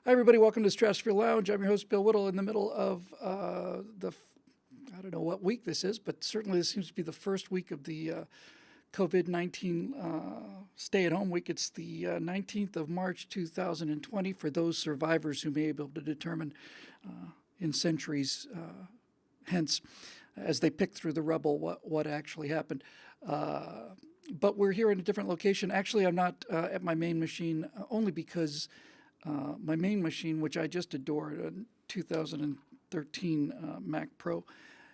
Hi, everybody. Welcome to Stratosphere Lounge. I'm your host, Bill Whittle, in the middle of I don't know what week this is, but certainly this seems to be the first week of the COVID-19 stay at home week. It's the 19th of March, 2020, for those survivors who may be able to determine in centuries hence, as they pick through the rubble, what actually happened. But we're here in a different location. Actually, I'm not at my main machine, only because my main machine, which I just adored, a 2013 Mac Pro,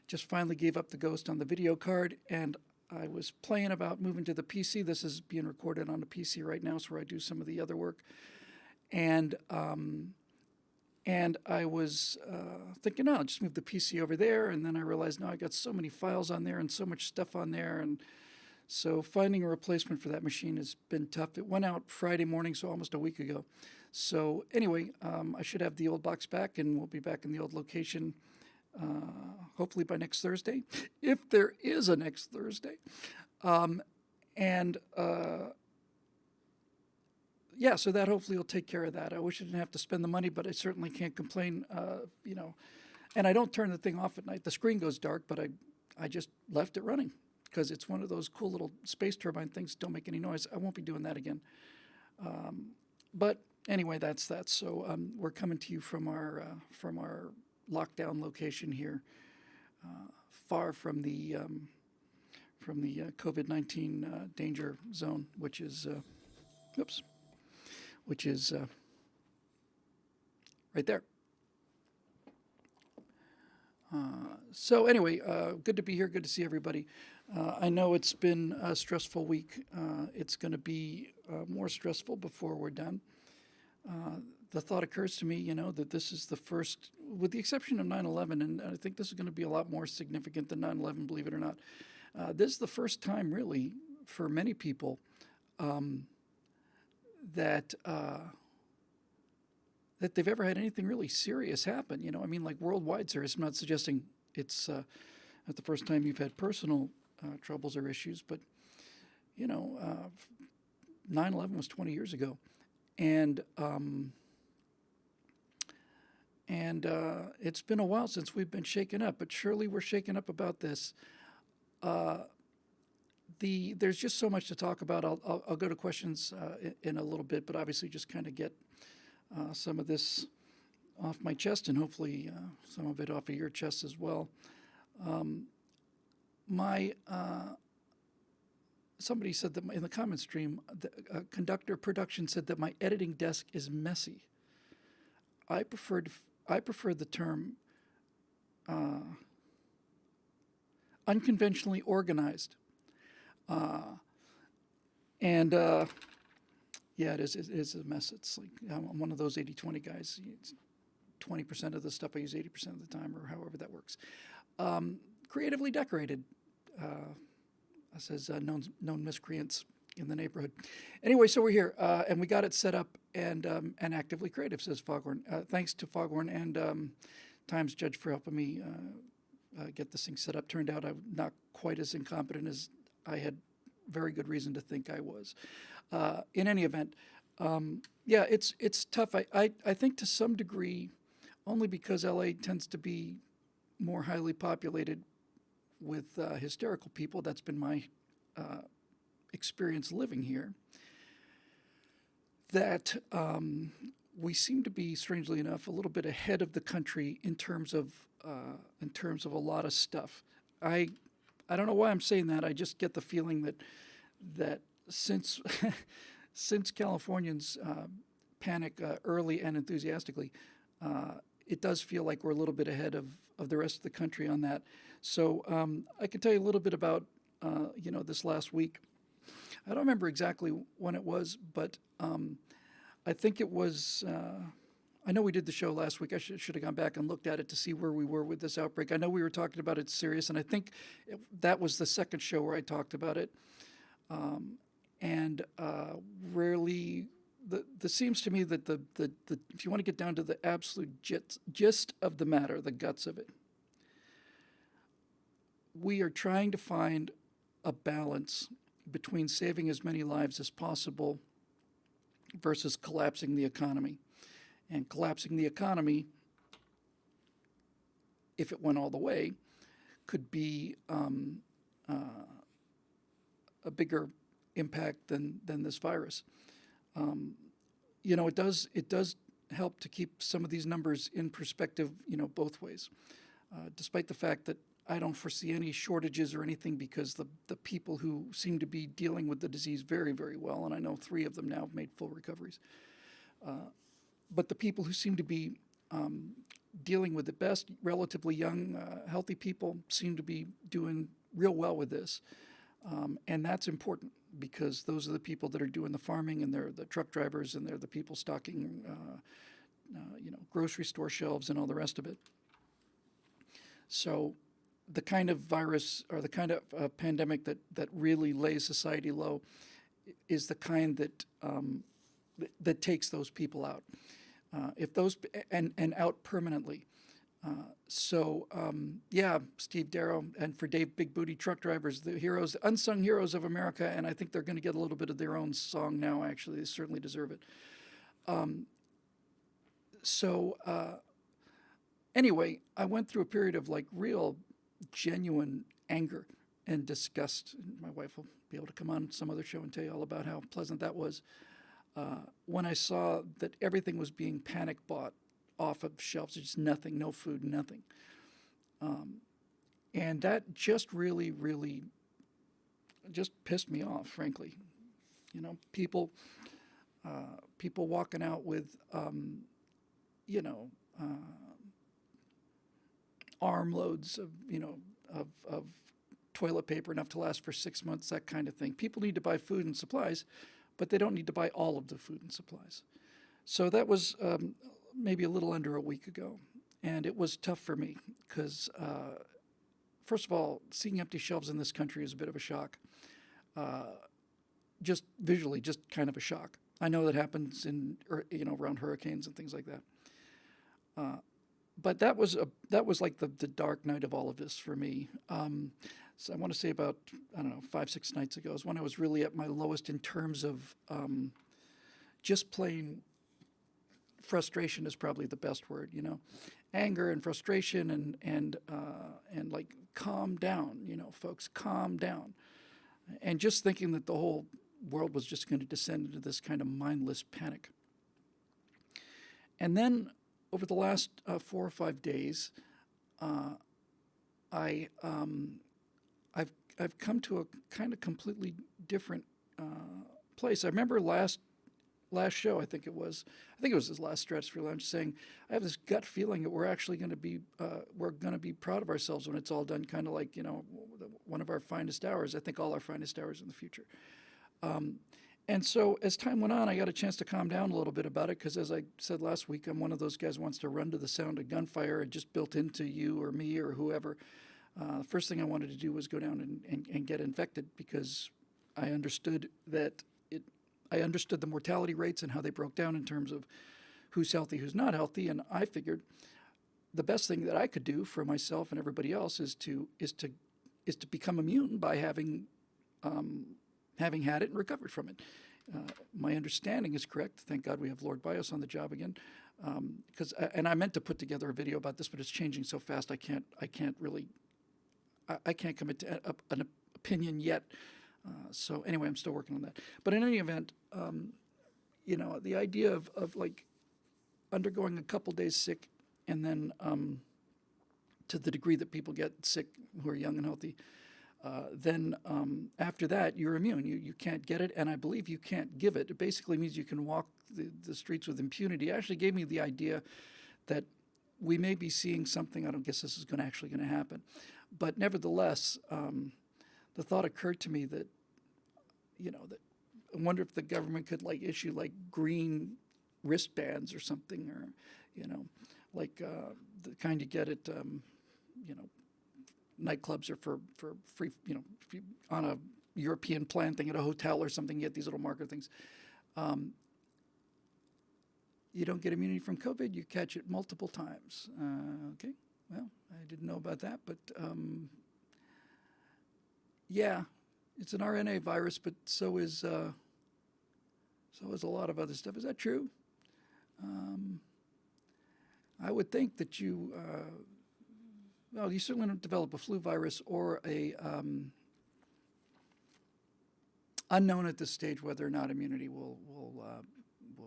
just finally gave up the ghost on the video card, and I was playing about moving to the PC. This is being recorded on the PC right now, so where I do some of the other work. And I was thinking, no, I'll just move the PC over there, and then I realized, no, I got so many files on there and so much stuff on there, and so finding a replacement for that machine has been tough. It went out Friday morning, so almost a week ago. So anyway, I should have the old box back, and we'll be back in the old location hopefully by next Thursday, if there is a next Thursday. Yeah, so that hopefully will take care of that. I wish I didn't have to spend the money, but I certainly can't complain, And I don't turn the thing off at night. The screen goes dark, but I just left it running because it's one of those cool little space turbine things. Don't make any noise. I won't be doing that again. But anyway, that's that. So we're coming to you from our lockdown location here, far from the COVID-19 danger zone, which is right there. So anyway, good to be here. Good to see everybody. I know it's been a stressful week. It's going to be more stressful before we're done. The thought occurs to me, that this is the first, with the exception of 9/11, and I think this is going to be a lot more significant than 9/11, believe it or not. This is the first time, really, for many people, that they've ever had anything really serious happen. Like worldwide serious. I'm not suggesting it's not the first time you've had personal troubles or issues, but 9/11 was 20 years ago, and it's been a while since we've been shaken up. But surely we're shaken up about this. There's just so much to talk about. I'll go to questions in a little bit, but obviously just kind of get some of this off my chest, and hopefully some of it off of your chest as well. Somebody said that in the comment stream, Conductor Production said that my editing desk is messy. I prefer the term unconventionally organized. Yeah, it is a mess. It's like I'm one of those 80-20 guys. 20% of the stuff I use 80% of the time, or however that works. Creatively decorated, says known miscreants in the neighborhood. Anyway, so we're here, and we got it set up and actively creative, says Foghorn. Thanks to Foghorn and Times Judge for helping me get this thing set up. Turned out I'm not quite as incompetent as I had very good reason to think I was. In any event, yeah, it's tough. I think to some degree, only because LA tends to be more highly populated with hysterical people. That's been my experience living here. That we seem to be, strangely enough, a little bit ahead of the country in terms of a lot of stuff. I don't know why I'm saying that. I just get the feeling that since since Californians panic early and enthusiastically, it does feel like we're a little bit ahead of the rest of the country on that. So I can tell you a little bit about this last week. I don't remember exactly when it was, but I think it was. I know we did the show last week. I should have gone back and looked at it to see where we were with this outbreak. I know we were talking about it serious, and I think that was the second show where I talked about it. Rarely, the seems to me that the if you want to get down to the absolute gist of the matter, the guts of it, we are trying to find a balance between saving as many lives as possible versus collapsing the economy. and collapsing the economy, if it went all the way, could be a bigger impact than this virus. It does help to keep some of these numbers in perspective, both ways. Despite the fact that I don't foresee any shortages or anything, because the people who seem to be dealing with the disease very, very well, and I know 3 of them now have made full recoveries. But the people who seem to be dealing with it best, relatively young, healthy people, seem to be doing real well with this. And that's important, because those are the people that are doing the farming, and they're the truck drivers, and they're the people stocking, grocery store shelves and all the rest of it. So the kind of virus, or the kind of pandemic that really lays society low, is the kind that takes those people out. If those and out permanently. Steve Darrow, and for Dave Big Booty truck drivers, the heroes, the unsung heroes of America, and I think they're going to get a little bit of their own song now, actually. They certainly deserve it. Anyway, I went through a period of real genuine anger and disgust. My wife will be able to come on some other show and tell you all about how pleasant that was. When I saw that everything was being panic bought off of shelves, just nothing, no food, nothing. And that just really, really just pissed me off, frankly. People walking out with, armloads of toilet paper, enough to last for 6 months, that kind of thing. People need to buy food and supplies, but they don't need to buy all of the food and supplies. So that was maybe a little under a week ago, and it was tough for me because, first of all, seeing empty shelves in this country is a bit of a shock. Just visually, just kind of a shock. I know that happens around hurricanes and things like that. But that was like the dark night of all of this for me. So I want to say about, 5-6 nights ago is when I was really at my lowest in terms of just plain frustration is probably the best word, anger and frustration and like, calm down, folks, calm down. And just thinking that the whole world was just going to descend into this kind of mindless panic. And then over the last 4 or 5 days, I've come to a kind of completely different place. I remember last show, I think it was his last Stratosphere Lounge, saying, I have this gut feeling that we're actually going to be proud of ourselves when it's all done, kind of like, one of our finest hours. I think all our finest hours in the future. And so as time went on, I got a chance to calm down a little bit about it, because as I said last week, I'm one of those guys who wants to run to the sound of gunfire and just built into you or me or whoever. The first thing I wanted to do was go down and get infected, because I understood the mortality rates and how they broke down in terms of who's healthy, who's not healthy, and I figured the best thing that I could do for myself and everybody else is to become immune by having had it and recovered from it. My understanding is correct. Thank God we have Lord Bios on the job again. And I meant to put together a video about this, but it's changing so fast I can't commit to an opinion yet. So anyway, I'm still working on that. But in any event, the idea of like undergoing a couple days sick, and then to the degree that people get sick who are young and healthy, then after that you're immune. You can't get it, and I believe you can't give it. It basically means you can walk the streets with impunity. It actually gave me the idea that we may be seeing something. I don't guess this is going to happen, but nevertheless, the thought occurred to me that, that I wonder if the government could issue green wristbands or something, or the kind you get at nightclubs, or for free, if you, on a European plan thing at a hotel or something, you get these little marker things. You don't get immunity from COVID, you catch it multiple times. Okay, well, I didn't know about that, but yeah, it's an RNA virus, but so is a lot of other stuff. Is that true? I would think that well, you certainly don't develop a flu virus or a unknown at this stage whether or not immunity will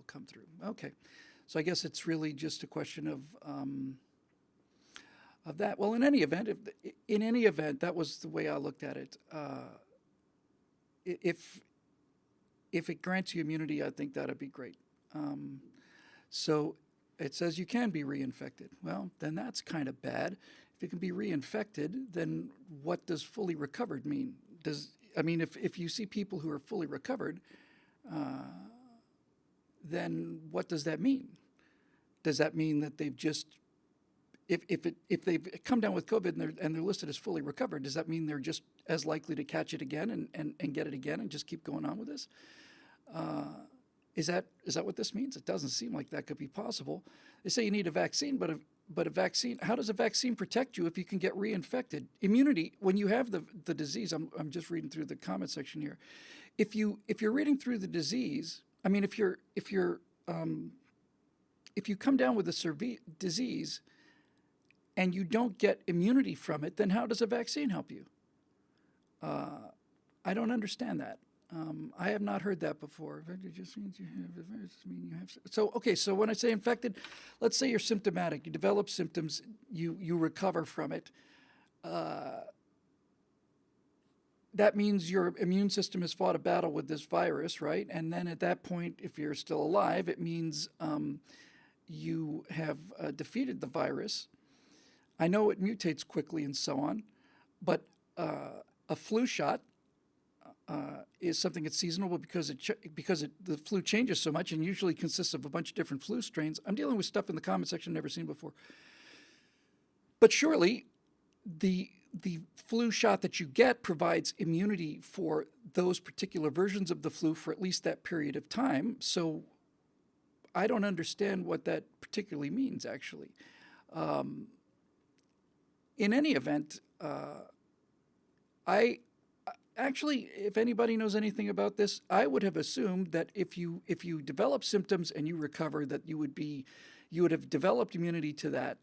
come through. Okay, so I guess it's really just a question of that. Well, in any event, that was the way I looked at it. If it grants you immunity, I think that'd be great. So it says you can be reinfected. Well, then that's kind of bad. If you can be reinfected, then what does fully recovered mean? If you see people who are fully recovered, then what does that mean? Does that mean that they've just, if they've come down with COVID and they're listed as fully recovered, does that mean they're just as likely to catch it again and get it again and just keep going on with this? Is that what this means? It doesn't seem like that could be possible. They say you need a vaccine, but a vaccine, how does a vaccine protect you if you can get reinfected? Immunity, when you have the disease, I'm just reading through the comment section here. If you're reading through the disease, if you come down with a disease and you don't get immunity from it, then how does a vaccine help you? I don't understand that. I have not heard that before. It just means you have the virus. You have. So okay. So when I say infected, let's say you're symptomatic. You develop symptoms. You recover from it. That means your immune system has fought a battle with this virus, right? And then at that point, if you're still alive, it means you have defeated the virus. I know it mutates quickly and so on, but a flu shot is something that's seasonal because the flu changes so much and usually consists of a bunch of different flu strains. I'm dealing with stuff in the comment section I've never seen before. But surely the flu shot that you get provides immunity for those particular versions of the flu for at least that period of time. So I don't understand what that particularly means, actually. In any event, Actually, if anybody knows anything about this, I would have assumed that if you develop symptoms and you recover, that you would have developed immunity to that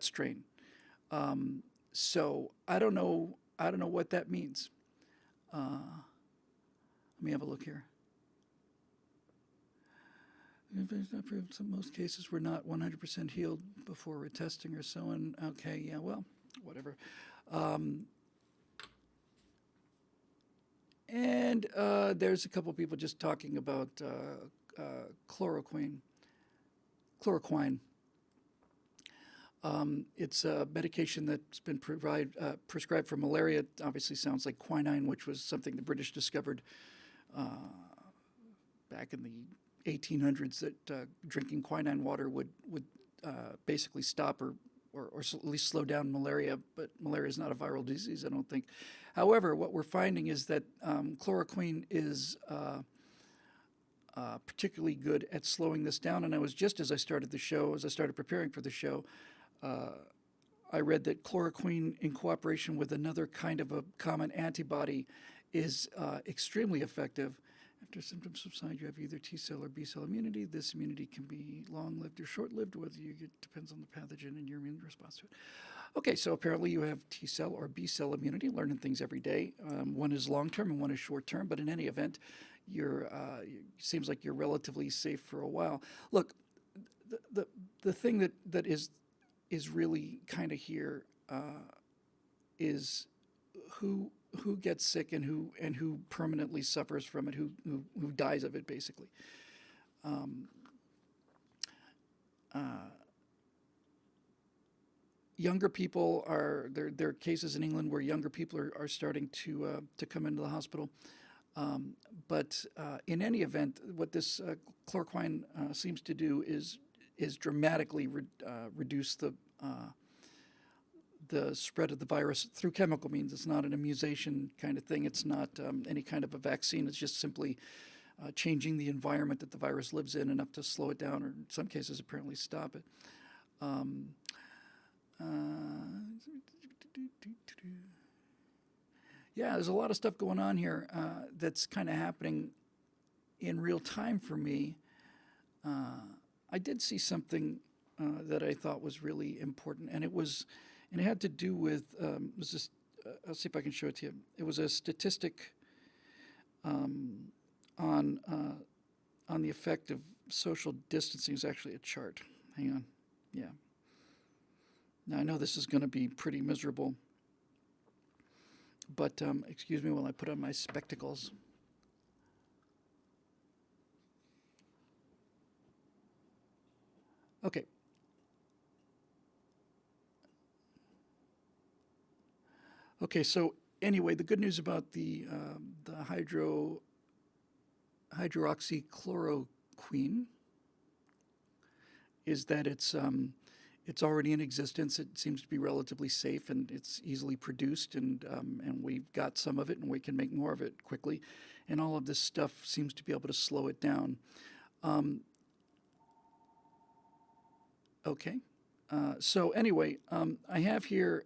strain. So I don't know what that means. Let me have a look here. In most cases, we're not 100% healed before we're testing or so on. Okay, yeah, well, whatever. And there's a couple people just talking about chloroquine. It's a medication that's been prescribed for malaria. It obviously sounds like quinine, which was something the British discovered back in the 1800s, that drinking quinine water would basically stop or at least slow down malaria, but malaria is not a viral disease, I don't think. However, what we're finding is that chloroquine is particularly good at slowing this down. And I was just as I started preparing for the show, I read that chloroquine, in cooperation with another kind of a common antibody, is extremely effective. After symptoms subside, you have either T cell or B cell immunity. This immunity can be long-lived or short-lived, whether depends on the pathogen and your immune response to it. Okay, so apparently you have T cell or B cell immunity, learning things every day. One is long-term and one is short-term, but in any event, seems like you're relatively safe for a while. Look, the thing that is really kind of here is who gets sick and who permanently suffers from it, who dies of it, basically. Younger people there are cases in England where younger people are starting to come into the hospital. But in any event, what this chloroquine seems to do is dramatically reduce the spread of the virus through chemical means. It's not an immunization kind of thing. It's not any kind of a vaccine. It's just simply changing the environment that the virus lives in enough to slow it down, or in some cases apparently stop it. Yeah, there's a lot of stuff going on here that's kind of happening in real time for me. I did see something that I thought was really important, and it had to do with I'll see if I can show it to you. It was a statistic on the effect of social distancing. It's actually a chart. Hang on, yeah. Now I know this is going to be pretty miserable, but excuse me while I put on my spectacles. Okay. Okay, so anyway, the good news about the hydroxychloroquine is that it's already in existence. It seems to be relatively safe and it's easily produced, and we've got some of it, and we can make more of it quickly. And all of this stuff seems to be able to slow it down. Okay. So anyway, I have here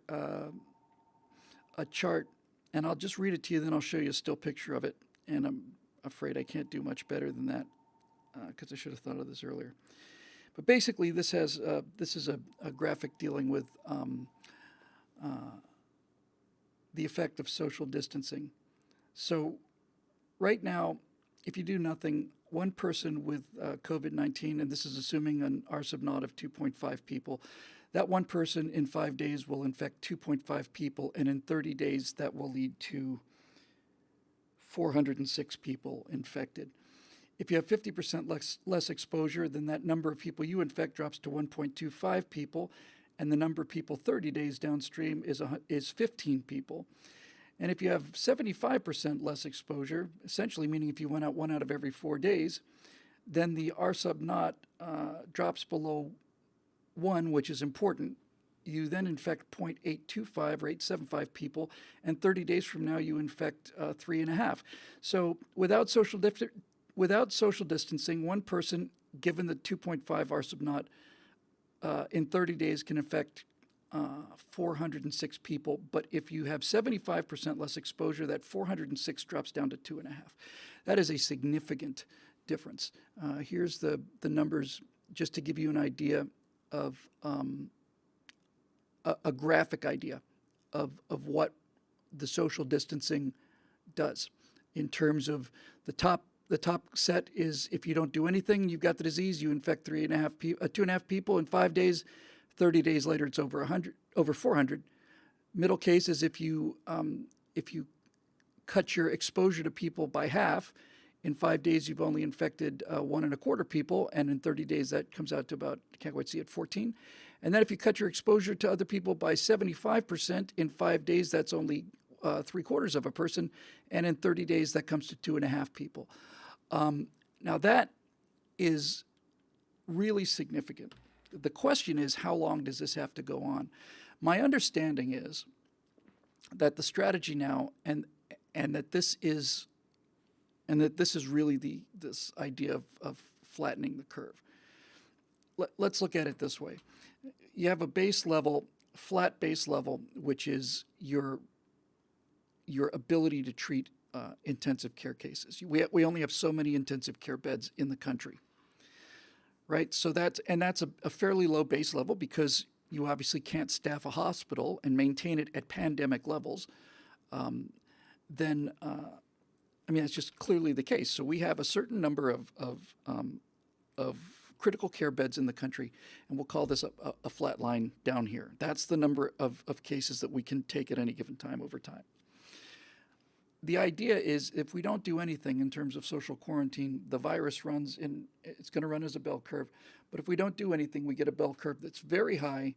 a chart, and I'll just read it to you, then I'll show you a still picture of it. And I'm afraid I can't do much better than that because I should have thought of this earlier. But basically, this is a graphic dealing with the effect of social distancing. So right now, if you do nothing, one person with COVID-19, and this is assuming an R sub naught of 2.5 people, that one person in 5 days will infect 2.5 people, and in 30 days that will lead to 406 people infected. If you have 50% less exposure, then that number of people you infect drops to 1.25 people, and the number of people 30 days downstream is 15 people. And if you have 75% less exposure, essentially meaning if you went out 1 out of every 4 days, then the R sub naught drops below 1, which is important. You then infect 0.825 or 875 people, and 30 days from now you infect 3.5. So without social distancing, one person, given the 2.5 R sub naught, in 30 days can infect 406 people. But if you have 75% less exposure, that 406 drops down to 2.5. That is a significant difference. Here's the numbers just to give you an idea of a graphic idea of what the social distancing does in terms of the top set is if you don't do anything, you've got the disease, you infect 2.5 people in 5 days. 30 days later, it's over 400. Middle case is if you cut your exposure to people by half, in 5 days you've only infected 1.25 people, and in 30 days that comes out to about, I can't quite see it, 14. And then if you cut your exposure to other people by 75%, in 5 days that's only 3/4 of a person, and in 30 days that comes to 2.5 people. Now that is really significant. The question is, how long does this have to go on? My understanding is that the strategy now, and that this is really this idea of flattening the curve. Let's look at it this way. You have a base level, flat base level, which is your ability to treat intensive care cases. We only have so many intensive care beds in the country, right? So that's a fairly low base level because you obviously can't staff a hospital and maintain it at pandemic levels. That's just clearly the case. So we have a certain number of critical care beds in the country, and we'll call this a flat line down here. That's the number of cases that we can take at any given time over time. The idea is if we don't do anything in terms of social quarantine, the virus it's going to run as a bell curve. But if we don't do anything, we get a bell curve that's very high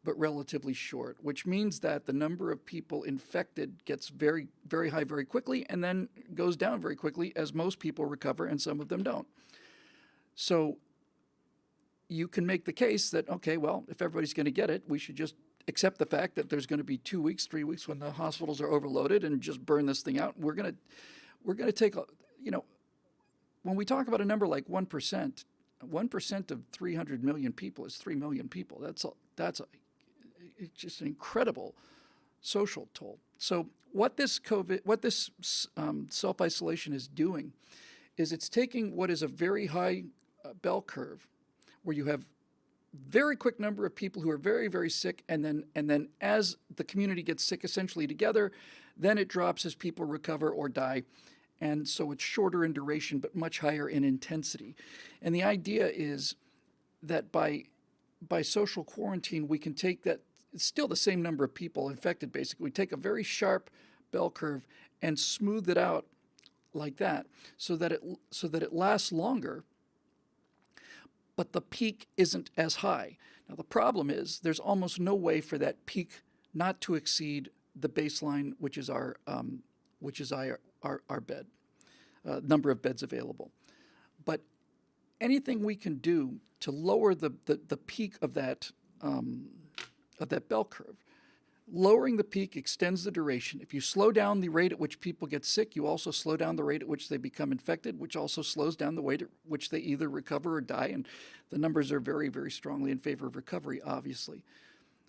but relatively short, which means that the number of people infected gets very, very high very quickly and then goes down very quickly as most people recover and some of them don't. So you can make the case that, okay, well, if everybody's going to get it, we should just accept the fact that there's going to be 2 weeks, 3 weeks when the hospitals are overloaded and just burn this thing out. We're going to take, when we talk about a number like 1% of 300 million people is 3 million people. It's just an incredible social toll. So what this self-isolation is doing is it's taking what is a very high bell curve where you have very quick number of people who are very, very sick, and then as the community gets sick essentially together, then it drops as people recover or die. And so it's shorter in duration but much higher in intensity. And the idea is that by social quarantine, we can take that, it's still the same number of people infected basically. We take a very sharp bell curve and smooth it out like that so that it lasts longer, but the peak isn't as high. Now the problem is there's almost no way for that peak not to exceed the baseline, which is our bed number of beds available. But anything we can do to lower the peak of that bell curve. Lowering the peak extends the duration. If you slow down the rate at which people get sick, you also slow down the rate at which they become infected, which also slows down the rate at which they either recover or die. And the numbers are very, very strongly in favor of recovery, obviously.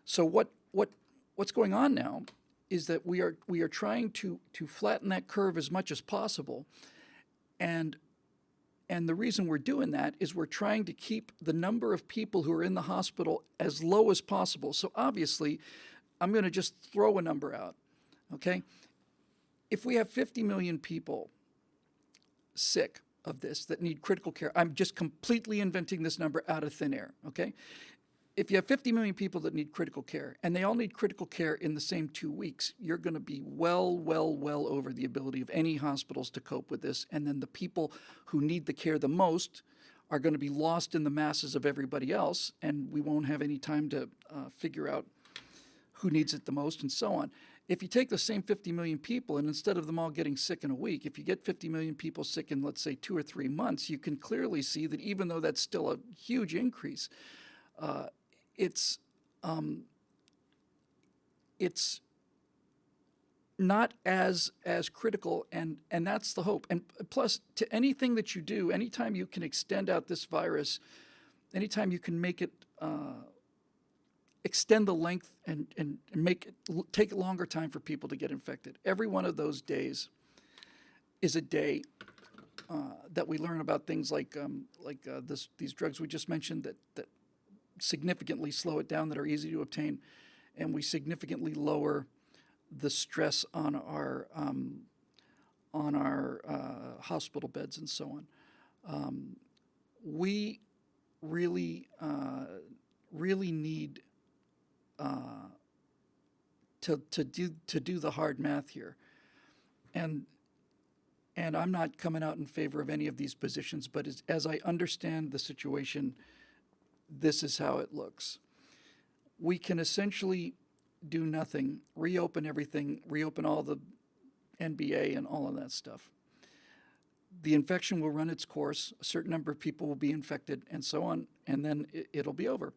So what's going on now is that we are trying to flatten that curve as much as possible, and the reason we're doing that is we're trying to keep the number of people who are in the hospital as low as possible. So obviously, I'm going to just throw a number out, okay? If we have 50 million people sick of this that need critical care, I'm just completely inventing this number out of thin air, okay? If you have 50 million people that need critical care, and they all need critical care in the same 2 weeks, you're going to be well over the ability of any hospitals to cope with this. And then the people who need the care the most are going to be lost in the masses of everybody else, and we won't have any time to figure out who needs it the most and so on. If you take the same 50 million people, and instead of them all getting sick in a week, if you get 50 million people sick in, let's say, 2 or 3 months, you can clearly see that even though that's still a huge increase, it's not as critical, and that's the hope. And plus, to anything that you do, anytime you can extend out this virus, anytime you can make it extend the length and make it take a longer time for people to get infected, every one of those days is a day that we learn about things like these drugs we just mentioned that significantly slow it down, that are easy to obtain, and we significantly lower the stress on our hospital beds and so on. We really need to do the hard math here, and I'm not coming out in favor of any of these positions, but as I understand the situation, this is how it looks. We can essentially do nothing, reopen everything, reopen all the NBA and all of that stuff. The infection will run its course, a certain number of people will be infected, and so on, and then it'll be over.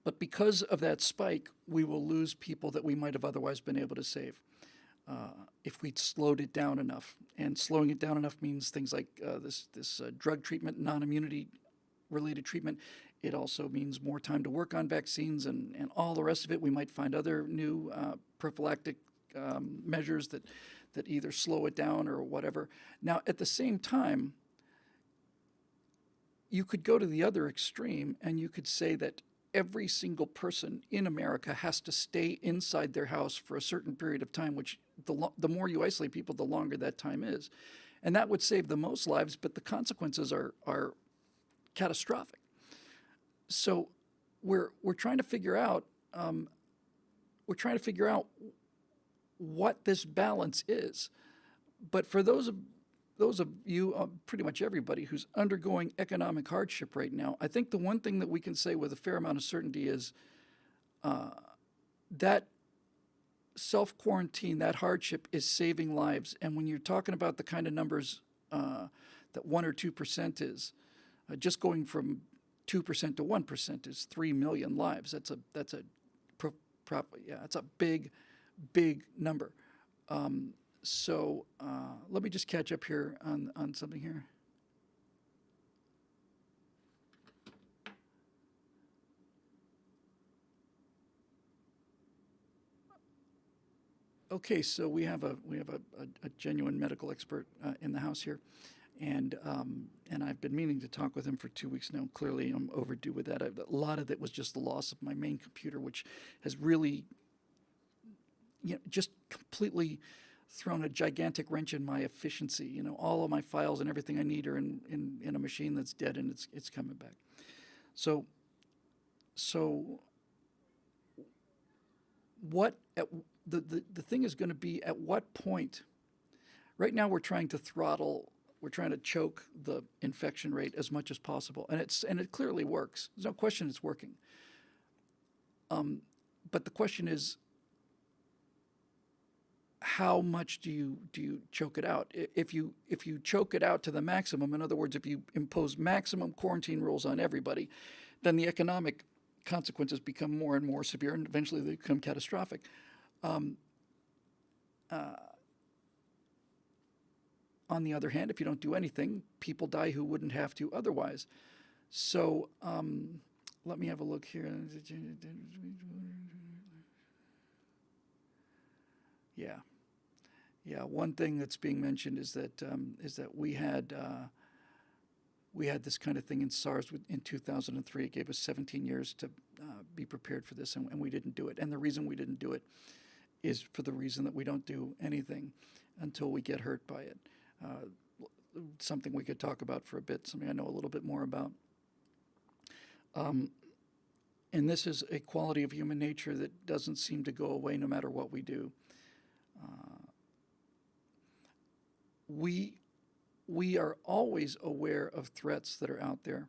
But because of that spike, we will lose people that we might have otherwise been able to save if we'd slowed it down enough. And slowing it down enough means things like this drug treatment, non-immunity related treatment. It also means more time to work on vaccines and all the rest of it. We might find other new prophylactic measures that either slow it down or whatever. Now, at the same time, you could go to the other extreme and you could say that every single person in America has to stay inside their house for a certain period of time, which the more you isolate people, the longer that time is. And that would save the most lives, but the consequences are catastrophic. So we're trying to figure out what this balance is. But for those of you, pretty much everybody who's undergoing economic hardship right now, I think the one thing that we can say with a fair amount of certainty is that self-quarantine, that hardship is saving lives. And when you're talking about the kind of numbers that 1 or 2% is, just going from 2% to 1% is 3 million lives. That's a big number. So let me just catch up here on something here. Okay, so we have a genuine medical expert in the house here, And I've been meaning to talk with him for 2 weeks now. Clearly, I'm overdue with that. A lot of it was just the loss of my main computer, which has really, just completely thrown a gigantic wrench in my efficiency. All of my files and everything I need are in a machine that's dead, and it's coming back. So what the thing is going to be, at what point? Right now, we're trying to choke the infection rate as much as possible, and it clearly works. There's no question it's working. But the question is, how much do you choke it out? If you choke it out to the maximum, in other words, if you impose maximum quarantine rules on everybody, then the economic consequences become more and more severe, and eventually they become catastrophic. On the other hand, if you don't do anything, people die who wouldn't have to otherwise. So let me have a look here. Yeah. One thing that's being mentioned is that we had this kind of thing in SARS in 2003. It gave us 17 years to be prepared for this, and we didn't do it. And the reason we didn't do it is for the reason that we don't do anything until we get hurt by it. Something we could talk about for a bit, something I know a little bit more about. And this is a quality of human nature that doesn't seem to go away no matter what we do. We are always aware of threats that are out there,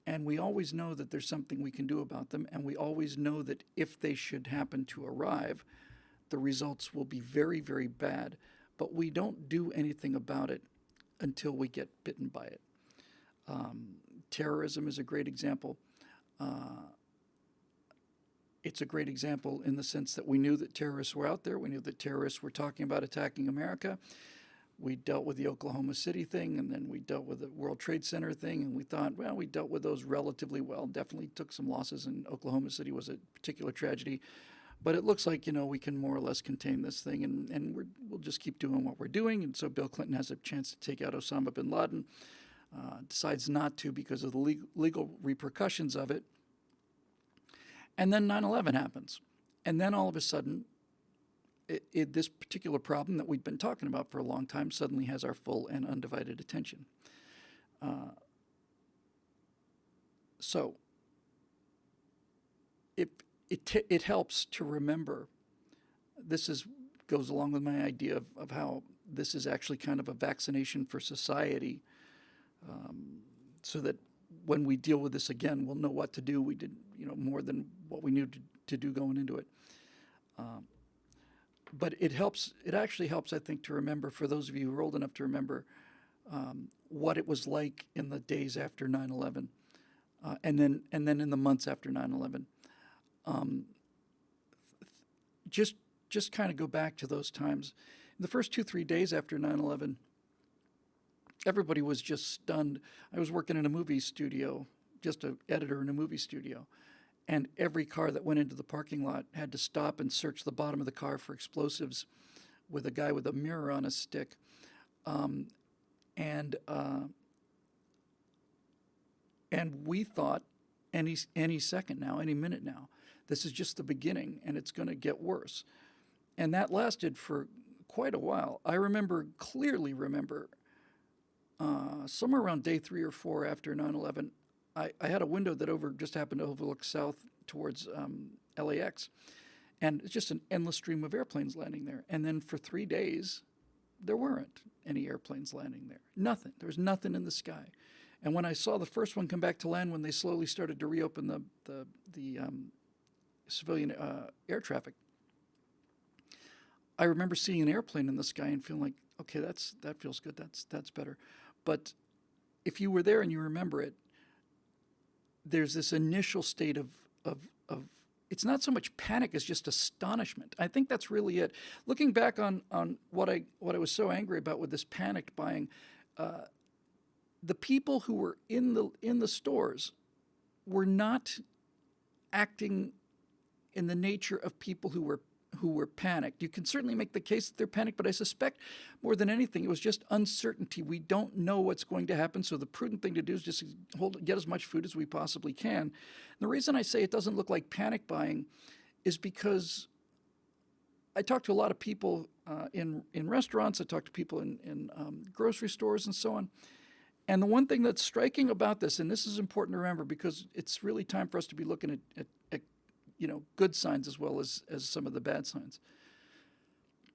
and we always know that there's something we can do about them, and we always know that if they should happen to arrive, the results will be very, very bad, but we don't do anything about it until we get bitten by it. Terrorism is a great example. It's a great example in the sense that we knew that terrorists were out there. We knew that terrorists were talking about attacking America. We dealt with the Oklahoma City thing, and then we dealt with the World Trade Center thing, and we thought, well, we dealt with those relatively well. Definitely took some losses, and Oklahoma City was a particular tragedy. But it looks like, we can more or less contain this thing, and we'll just keep doing what we're doing. And so Bill Clinton has a chance to take out Osama bin Laden, decides not to because of the legal repercussions of it. And then 9/11 happens. And then all of a sudden, this particular problem that we've been talking about for a long time suddenly has our full and undivided attention. So it helps to remember. Goes along with my idea of how this is actually kind of a vaccination for society, so that when we deal with this again, we'll know what to do. We did, more than what we knew to do going into it. But it helps. It actually helps, I think, to remember, for those of you who are old enough to remember, what it was like in the days after 9/11, and then in the months after 9/11. Just kind of go back to those times. In the first 2-3 days after 9/11, everybody was just stunned. I was working in a movie studio, just an editor in a movie studio, and every car that went into the parking lot had to stop and search the bottom of the car for explosives, with a guy with a mirror on a stick. And we thought any second now, any minute now, this is just the beginning, and it's going to get worse. And that lasted for quite a while. I clearly remember, somewhere around day 3 or 4 after 9/11, I had a window that just happened to overlook south towards LAX. And it's just an endless stream of airplanes landing there. And then for 3 days, there weren't any airplanes landing there. Nothing. There was nothing in the sky. And when I saw the first one come back to land, when they slowly started to reopen the civilian air traffic, I remember seeing an airplane in the sky and feeling like, okay, that feels good. That's better. But if you were there and you remember it, there's this initial state of it's not so much panic as just astonishment. I think that's really it. Looking back on what I was so angry about with this panicked buying, the people who were in the stores were not acting in the nature of people who who were panicked. You can certainly make the case that they're panicked, but I suspect more than anything, it was just uncertainty. We don't know what's going to happen, so the prudent thing to do is just get as much food as we possibly can. And the reason I say it doesn't look like panic buying is because I talk to a lot of people in restaurants. I talk to people in grocery stores and so on. And the one thing that's striking about this, and this is important to remember because it's really time for us to be looking at good signs as well as some of the bad signs.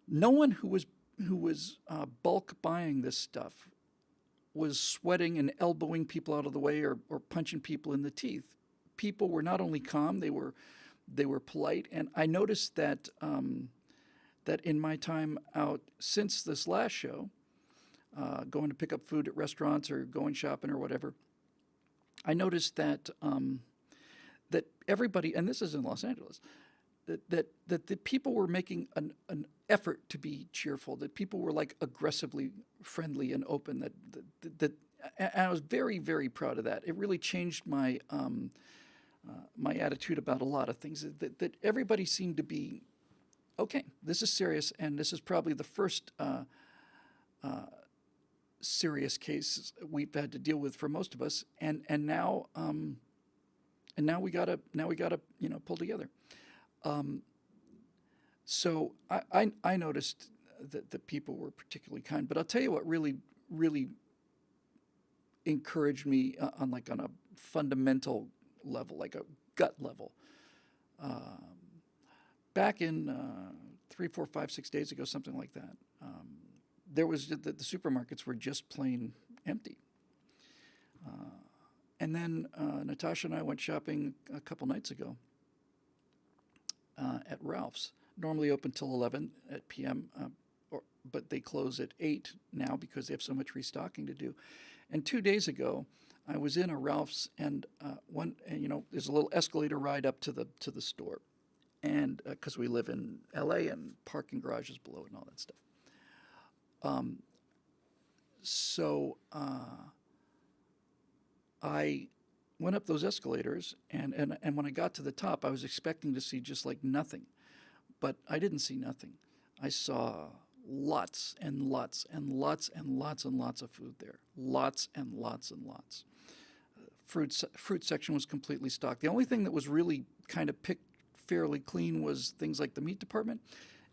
No one who was bulk buying this stuff was sweating and elbowing people out of the way or punching people in the teeth. People were not only calm, they were polite, and I noticed that that in my time out since this last show, going to pick up food at restaurants or going shopping or whatever, I noticed that that everybody, and this is in Los Angeles, that the people were making an effort to be cheerful. That people were like aggressively friendly and open. That and I was very, very proud of that. It really changed my my attitude about a lot of things. That everybody seemed to be okay. This is serious, and this is probably the first serious case we've had to deal with for most of us, and now we gotta pull together. So I noticed that people were particularly kind, but I'll tell you what really encouraged me on a fundamental level, like a gut level. Back in 3, 4, 5, 6 days ago, something like that. There was the supermarkets were just plain empty. And then Natasha and I went shopping a couple nights ago at Ralph's. Normally open till 11 p.m., but they close at 8 now because they have so much restocking to do. And 2 days ago, I was in a Ralph's, and there's a little escalator ride up to the store, and because we live in L.A. and parking garages below and all that stuff. So I went up those escalators, and when I got to the top, I was expecting to see just like nothing, but I didn't see nothing. I saw lots and lots and lots and lots and lots of food there. Lots and lots and lots. Fruit section was completely stocked. The only thing that was really kind of picked fairly clean was things like the meat department,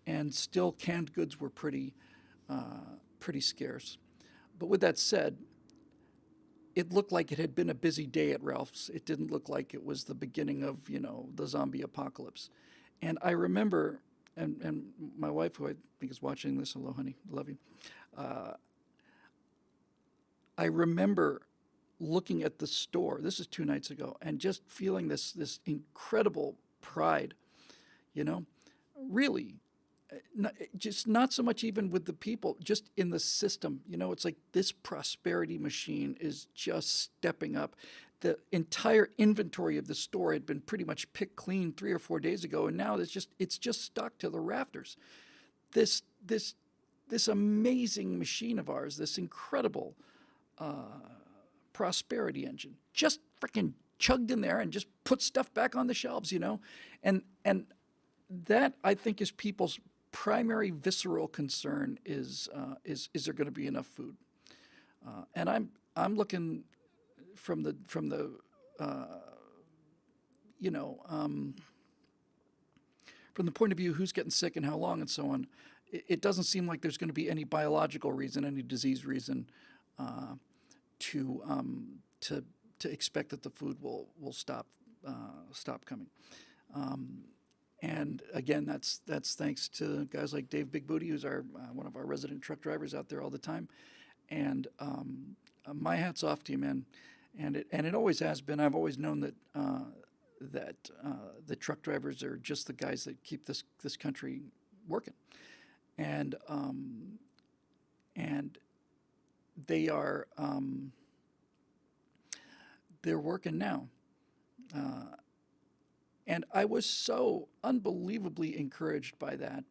and still canned goods were pretty scarce. But with that said, it looked like it had been a busy day at Ralph's. It didn't look like it was the beginning of the zombie apocalypse. And I remember, and my wife, who I think is watching this, hello honey, love you. I remember looking at the store. This is 2 nights ago, and just feeling this incredible pride. Really. Not so much even with the people, just in the system. It's like this prosperity machine is just stepping up. The entire inventory of the store had been pretty much picked clean 3 or 4 days ago, and now it's just stocked to the rafters. This amazing machine of ours, this incredible prosperity engine, just freaking chugged in there and just put stuff back on the shelves, and that, I think, is people's primary visceral concern is there going to be enough food? And I'm looking from the from the point of view who's getting sick and how long and so on. It doesn't seem like there's going to be any biological reason, any disease reason to expect that the food will stop coming. And again, that's thanks to guys like Dave Big Booty, who's one of our resident truck drivers out there all the time. And my hat's off to you, man. And it always has been. I've always known that the truck drivers are just the guys that keep this country working. And they are they're working now. And I was so unbelievably encouraged by that,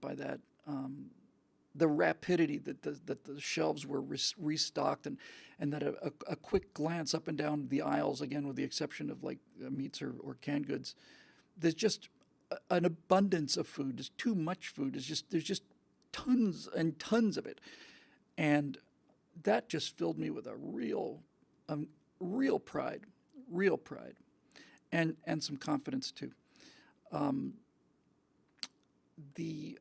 the rapidity that the shelves were restocked, and that a quick glance up and down the aisles, again with the exception of like meats or canned goods, there's just an abundance of food. There's too much food. There's just tons and tons of it, and that just filled me with a real pride, real pride, and some confidence too. Um, the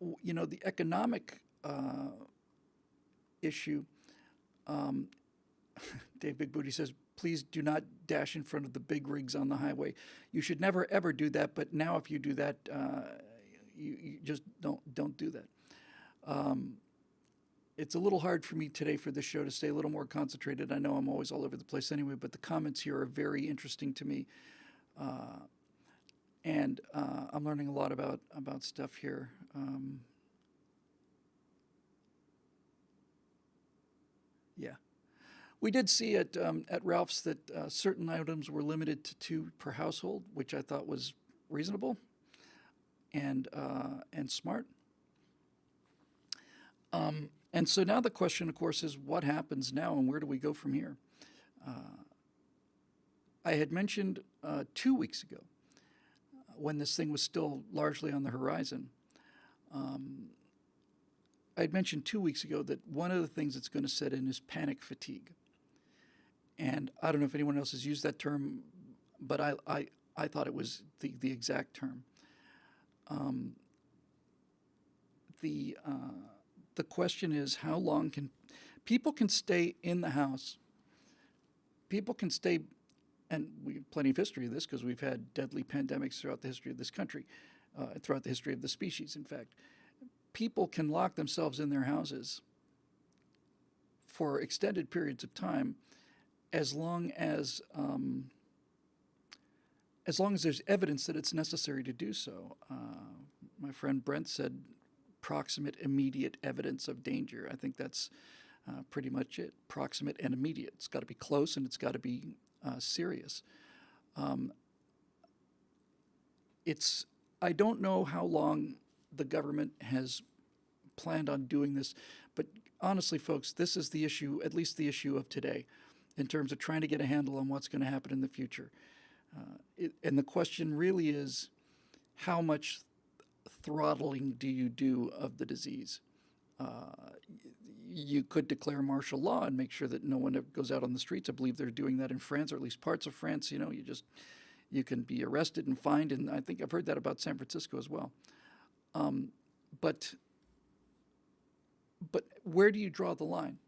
the economic issue. Um, Dave Big Booty says, please do not dash in front of the big rigs on the highway. You should never ever do that. But now, if you do that, you just don't do that. It's a little hard for me today for this show to stay a little more concentrated. I know I'm always all over the place anyway, but the comments here are very interesting to me, and I'm learning a lot about stuff here. Yeah. We did see at Ralph's that certain items were limited to 2 per household, which I thought was reasonable and smart. And so now the question, of course, is what happens now and where do we go from here? I had mentioned 2 weeks ago, when this thing was still largely on the horizon, I had mentioned 2 weeks ago that one of the things that's going to set in is panic fatigue. And I don't know if anyone else has used that term, but I thought it was the exact term. The question is, how long can people stay in the house? People can stay, and we have plenty of history of this because we've had deadly pandemics throughout the history of this country, throughout the history of the species, in fact. People can lock themselves in their houses for extended periods of time as long as there's evidence that it's necessary to do so. My friend Brent said proximate immediate evidence of danger. I think that's pretty much it. Proximate and immediate. It's got to be close and it's got to be serious. I don't know how long the government has planned on doing this, but honestly, folks, this is the issue, at least the issue of today, in terms of trying to get a handle on what's going to happen in the future. And the question really is, how much throttling do you do of the disease? You could declare martial law and make sure that no one ever goes out on the streets. I believe they're doing that in France, or at least parts of France. You can be arrested and fined, and I think I've heard that about San Francisco as well. But where do you draw the line?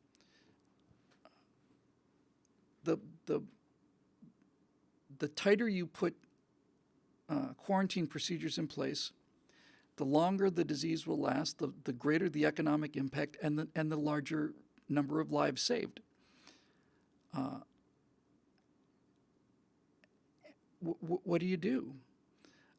The tighter you put quarantine procedures in place, the longer the disease will last, the greater the economic impact, and the larger number of lives saved. What do you do?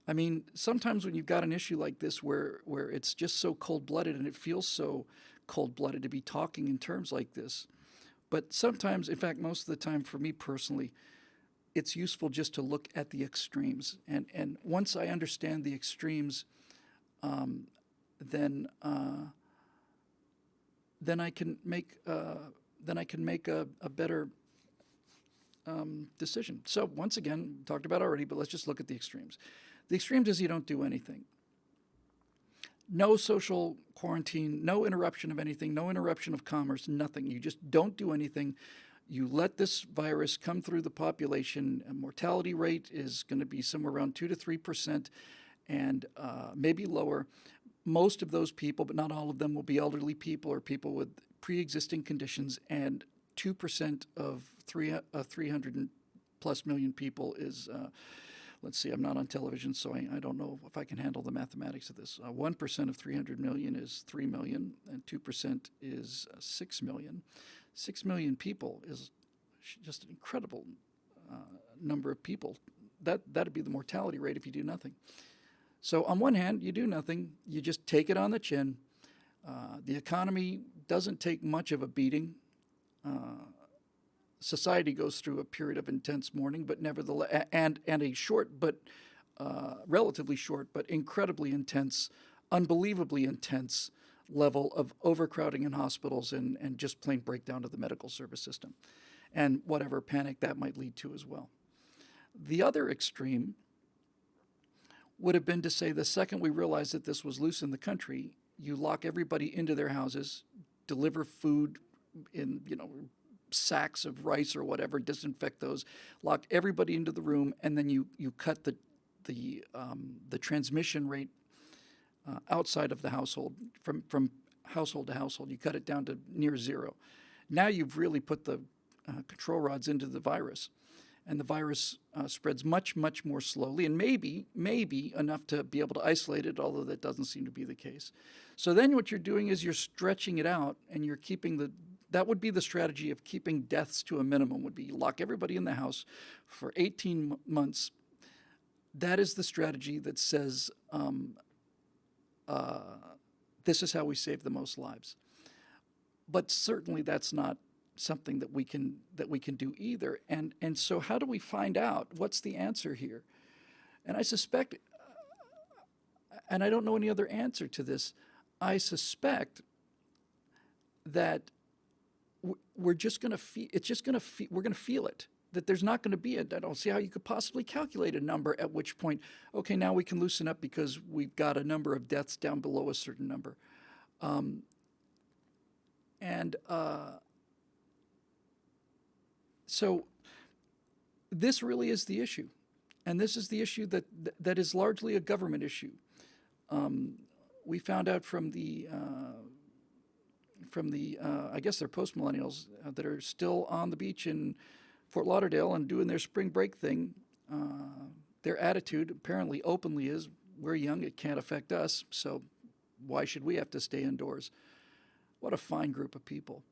I mean, sometimes when you've got an issue like this where it's just so cold-blooded, and it feels so cold-blooded to be talking in terms like this, but sometimes, in fact, most of the time for me personally, it's useful just to look at the extremes. And once I understand the extremes, then I can make a better decision. So once again, talked about already, but let's just look at the extremes. The extremes is you don't do anything. No social quarantine, no interruption of anything, no interruption of commerce, nothing. You just don't do anything. You let this virus come through the population. A mortality rate is going to be somewhere around 2 to 3%, and maybe lower. Most of those people, but not all of them, will be elderly people or people with pre-existing conditions, and 2% of 300 plus million people is, let's see, I'm not on television, so I don't know if I can handle the mathematics of this. 1% of 300 million is 3 million, and 2% is 6 million. 6 million people is just an incredible number of people. That'd be the mortality rate if you do nothing. So on one hand, you do nothing. You just take it on the chin. The economy doesn't take much of a beating. Society goes through a period of intense mourning, but nevertheless, and a short, but relatively short, but incredibly intense, unbelievably intense level of overcrowding in hospitals and just plain breakdown of the medical service system, and whatever panic that might lead to as well. The other extreme would have been to say the second we realized that this was loose in the country, you lock everybody into their houses, deliver food in, sacks of rice or whatever, disinfect those, lock everybody into the room, and then you cut the transmission rate outside of the household from household to household. You cut it down to near zero. Now you've really put the control rods into the virus, and the virus spreads much, much more slowly, and maybe enough to be able to isolate it, although that doesn't seem to be the case. So then what you're doing is you're stretching it out, and you're keeping that would be the strategy of keeping deaths to a minimum, would be lock everybody in the house for 18 months. That is the strategy that says this is how we save the most lives. But certainly that's not something that we can do either. And so how do we find out what's the answer here? And I suspect, and I don't know any other answer to this, I suspect that we're just going to feel we're going to feel it. That there's not going to be I don't see how you could possibly calculate a number at which point, okay, now we can loosen up because we've got a number of deaths down below a certain number. So this really is the issue. And this is the issue that is largely a government issue. We found out from the I guess they're post-millennials that are still on the beach in Fort Lauderdale and doing their spring break thing. Their attitude apparently openly is, we're young, it can't affect us, so why should we have to stay indoors? What a fine group of people,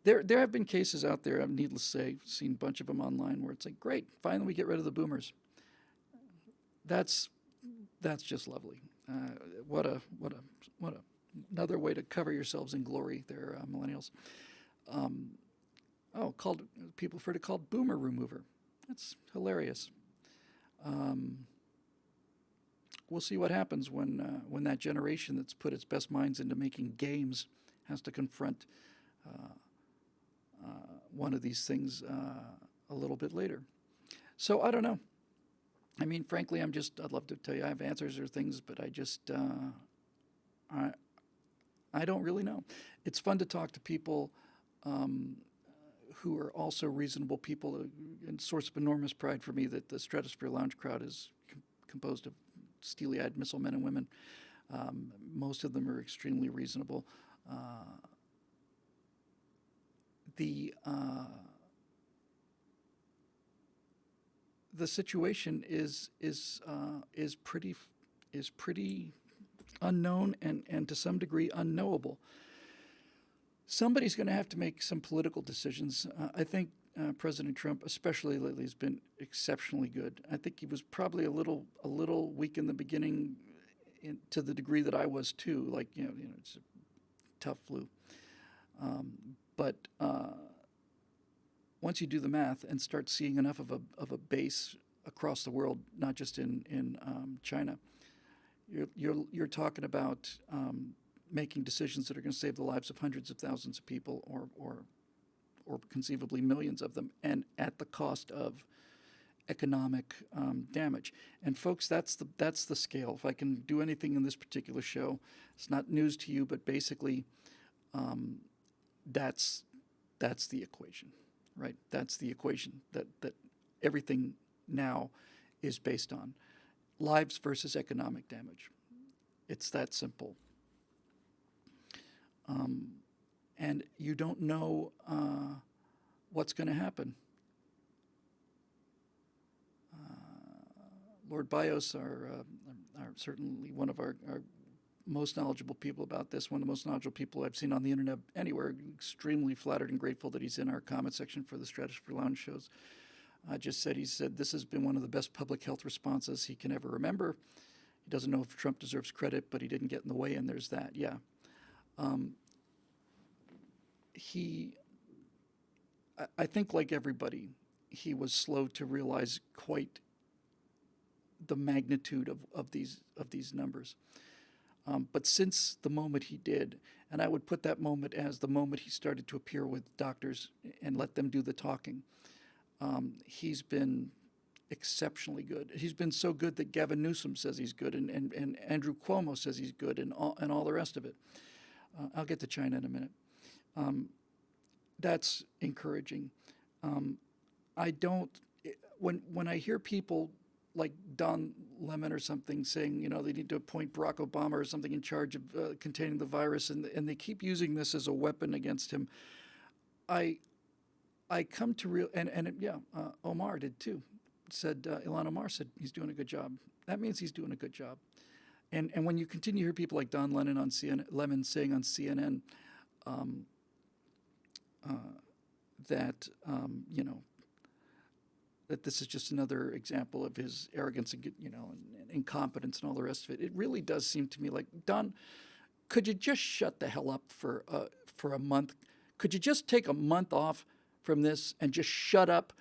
There have been cases out there, needless to say, I've seen a bunch of them online, where it's like, great, finally we get rid of the boomers. That's just lovely. What another way to cover yourselves in glory there, millennials. People prefer to call it boomer remover. That's hilarious. We'll see what happens when that generation that's put its best minds into making games has to confront one of these things a little bit later. So I don't know. I mean, frankly, I'd love to tell you I have answers or things, but I don't really know. It's fun to talk to people who are also reasonable people, and source of enormous pride for me that the Stratosphere Lounge crowd is composed of steely-eyed missile men and women. Most of them are extremely reasonable. The situation is pretty unknown and to some degree unknowable. Somebody's going to have to make some political decisions. I think President Trump, especially lately, has been exceptionally good. I think he was probably a little weak in the beginning, to the degree that I was too. Like it's a tough flu. But once you do the math and start seeing enough of a base across the world, not just in China, you're talking about making decisions that are going to save the lives of hundreds of thousands of people, or conceivably millions of them, and at the cost of economic damage. And folks, that's the scale. If I can do anything in this particular show, it's not news to you, but basically, that's the equation, right? That's the equation that everything now is based on: lives versus economic damage. It's that simple. And you don't know what's going to happen. Lord Bios are certainly one of our most knowledgeable people about this, one of the most knowledgeable people I've seen on the internet anywhere. Extremely flattered and grateful that he's in our comment section for the Stratosphere Lounge shows. He said this has been one of the best public health responses he can ever remember. He doesn't know if Trump deserves credit, but he didn't get in the way, and there's that. Yeah. I think, like everybody, he was slow to realize quite the magnitude of these numbers. But since the moment he did, and I would put that moment as the moment he started to appear with doctors and let them do the talking, He's been exceptionally good. He's been so good that Gavin Newsom says he's good, and Andrew Cuomo says he's good, and all the rest of it. I'll get to China in a minute. That's encouraging. I don't when I hear people like Don Lemon or something saying, they need to appoint Barack Obama or something in charge of containing the virus, and they keep using this as a weapon against him. I come to real Omar did too. Said Ilhan Omar said he's doing a good job. That means he's doing a good job. And when you continue to hear people like Don Lemon on CNN saying on CNN that that this is just another example of his arrogance and and incompetence and all the rest of it, it really does seem to me like, Don, could you just shut the hell up for a month? Could you just take a month off from this and just shut up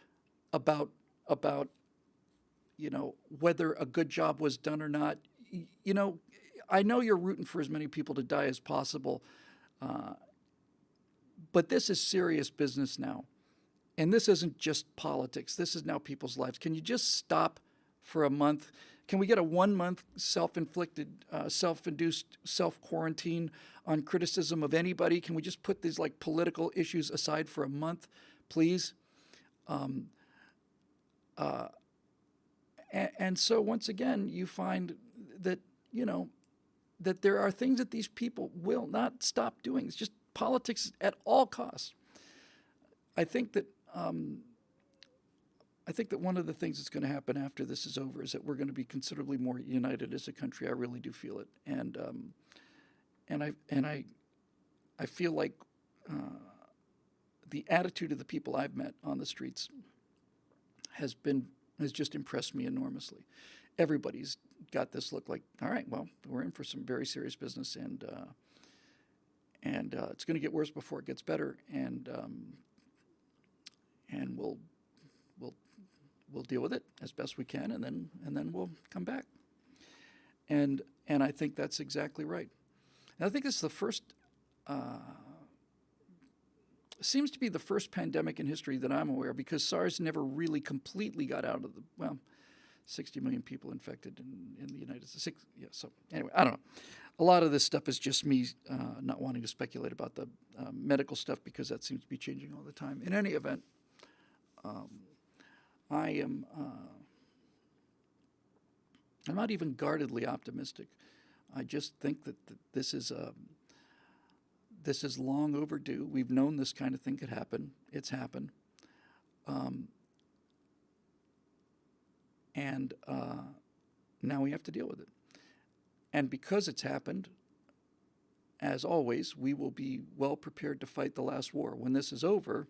about whether a good job was done or not? I know you're rooting for as many people to die as possible, but this is serious business now. And this isn't just politics. This is now people's lives. Can you just stop for a month? Can we get a 1 month self-inflicted, self-induced self-quarantine on criticism of anybody? Can we just put these like political issues aside for a month, please? And so once again, you find that, that there are things that these people will not stop doing. It's just politics at all costs. I think that one of the things that's going to happen after this is over is that we're going to be considerably more united as a country. I really do feel it, and I feel like the attitude of the people I've met on the streets has just impressed me enormously. Everybody's got this look like, all right, well, we're in for some very serious business, and it's going to get worse before it gets better, and we'll deal with it as best we can, and then we'll come back. And I think that's exactly right. And I think this is the first, seems to be the first pandemic in history that I'm aware of, because SARS never really completely got out of 60 million people infected in the United States. Yeah, so anyway, I don't know. A lot of this stuff is just me not wanting to speculate about the medical stuff, because that seems to be changing all the time. In any event, I'm not even guardedly optimistic. I just think that this is long overdue. We've known this kind of thing could happen. It's happened. And now we have to deal with it. And because it's happened, as always, we will be well prepared to fight the last war. When this is over,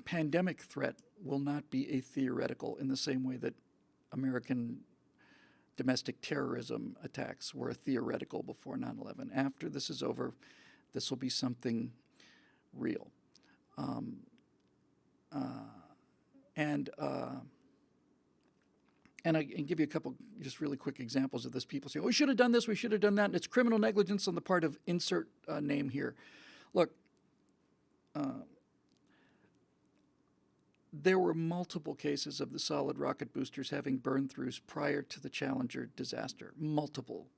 pandemic threat will not be a theoretical in the same way that American domestic terrorism attacks were a theoretical before 9/11. After this is over, this will be something real. And I can give you a couple just really quick examples of this. People say, we should have done this, we should have done that, and it's criminal negligence on the part of insert name here. Look, there were multiple cases of the solid rocket boosters having burn-throughs prior to the Challenger disaster. Multiple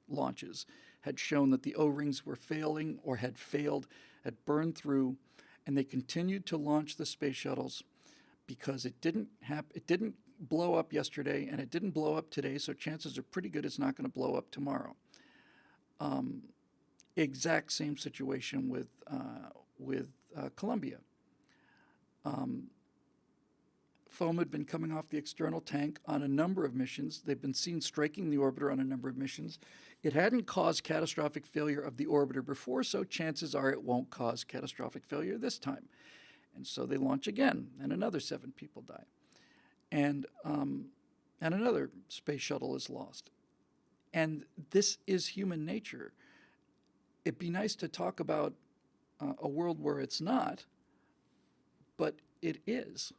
launches had shown that the O-rings were failing or had failed, had burned through, and they continued to launch the space shuttles because it didn't blow up yesterday, and it didn't blow up today, so chances are pretty good it's not going to blow up tomorrow. Exact same situation with Columbia. Foam had been coming off the external tank on a number of missions. They've been seen striking the orbiter on a number of missions. It hadn't caused catastrophic failure of the orbiter before, so chances are it won't cause catastrophic failure this time. And so they launch again, and another 7 people die. And another space shuttle is lost. And this is human nature. It'd be nice to talk about a world where it's not, but it is.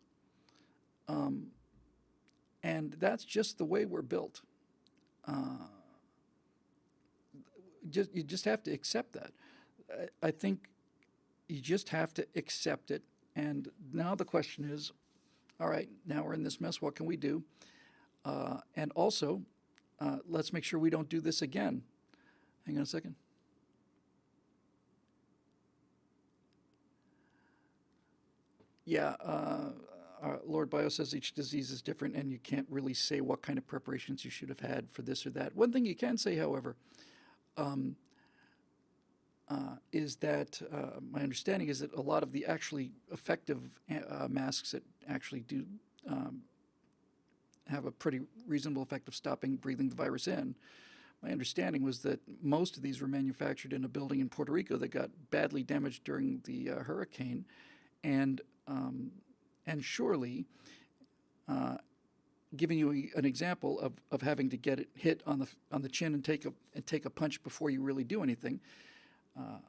And that's just the way we're built. You just have to accept that. I think You just have to accept it. And now the question is, all right, now we're in this mess. What can we do? And also, let's make sure we don't do this again. Hang on a second. Yeah, Lord Bio says each disease is different, and you can't really say what kind of preparations you should have had for this or that. One thing you can say, however, is that my understanding is that a lot of the actually effective masks that actually do have a pretty reasonable effect of stopping breathing the virus in. My understanding was that most of these were manufactured in a building in Puerto Rico that got badly damaged during the hurricane, and surely, giving you an example of having to get it hit on the chin and take a punch before you really do anything.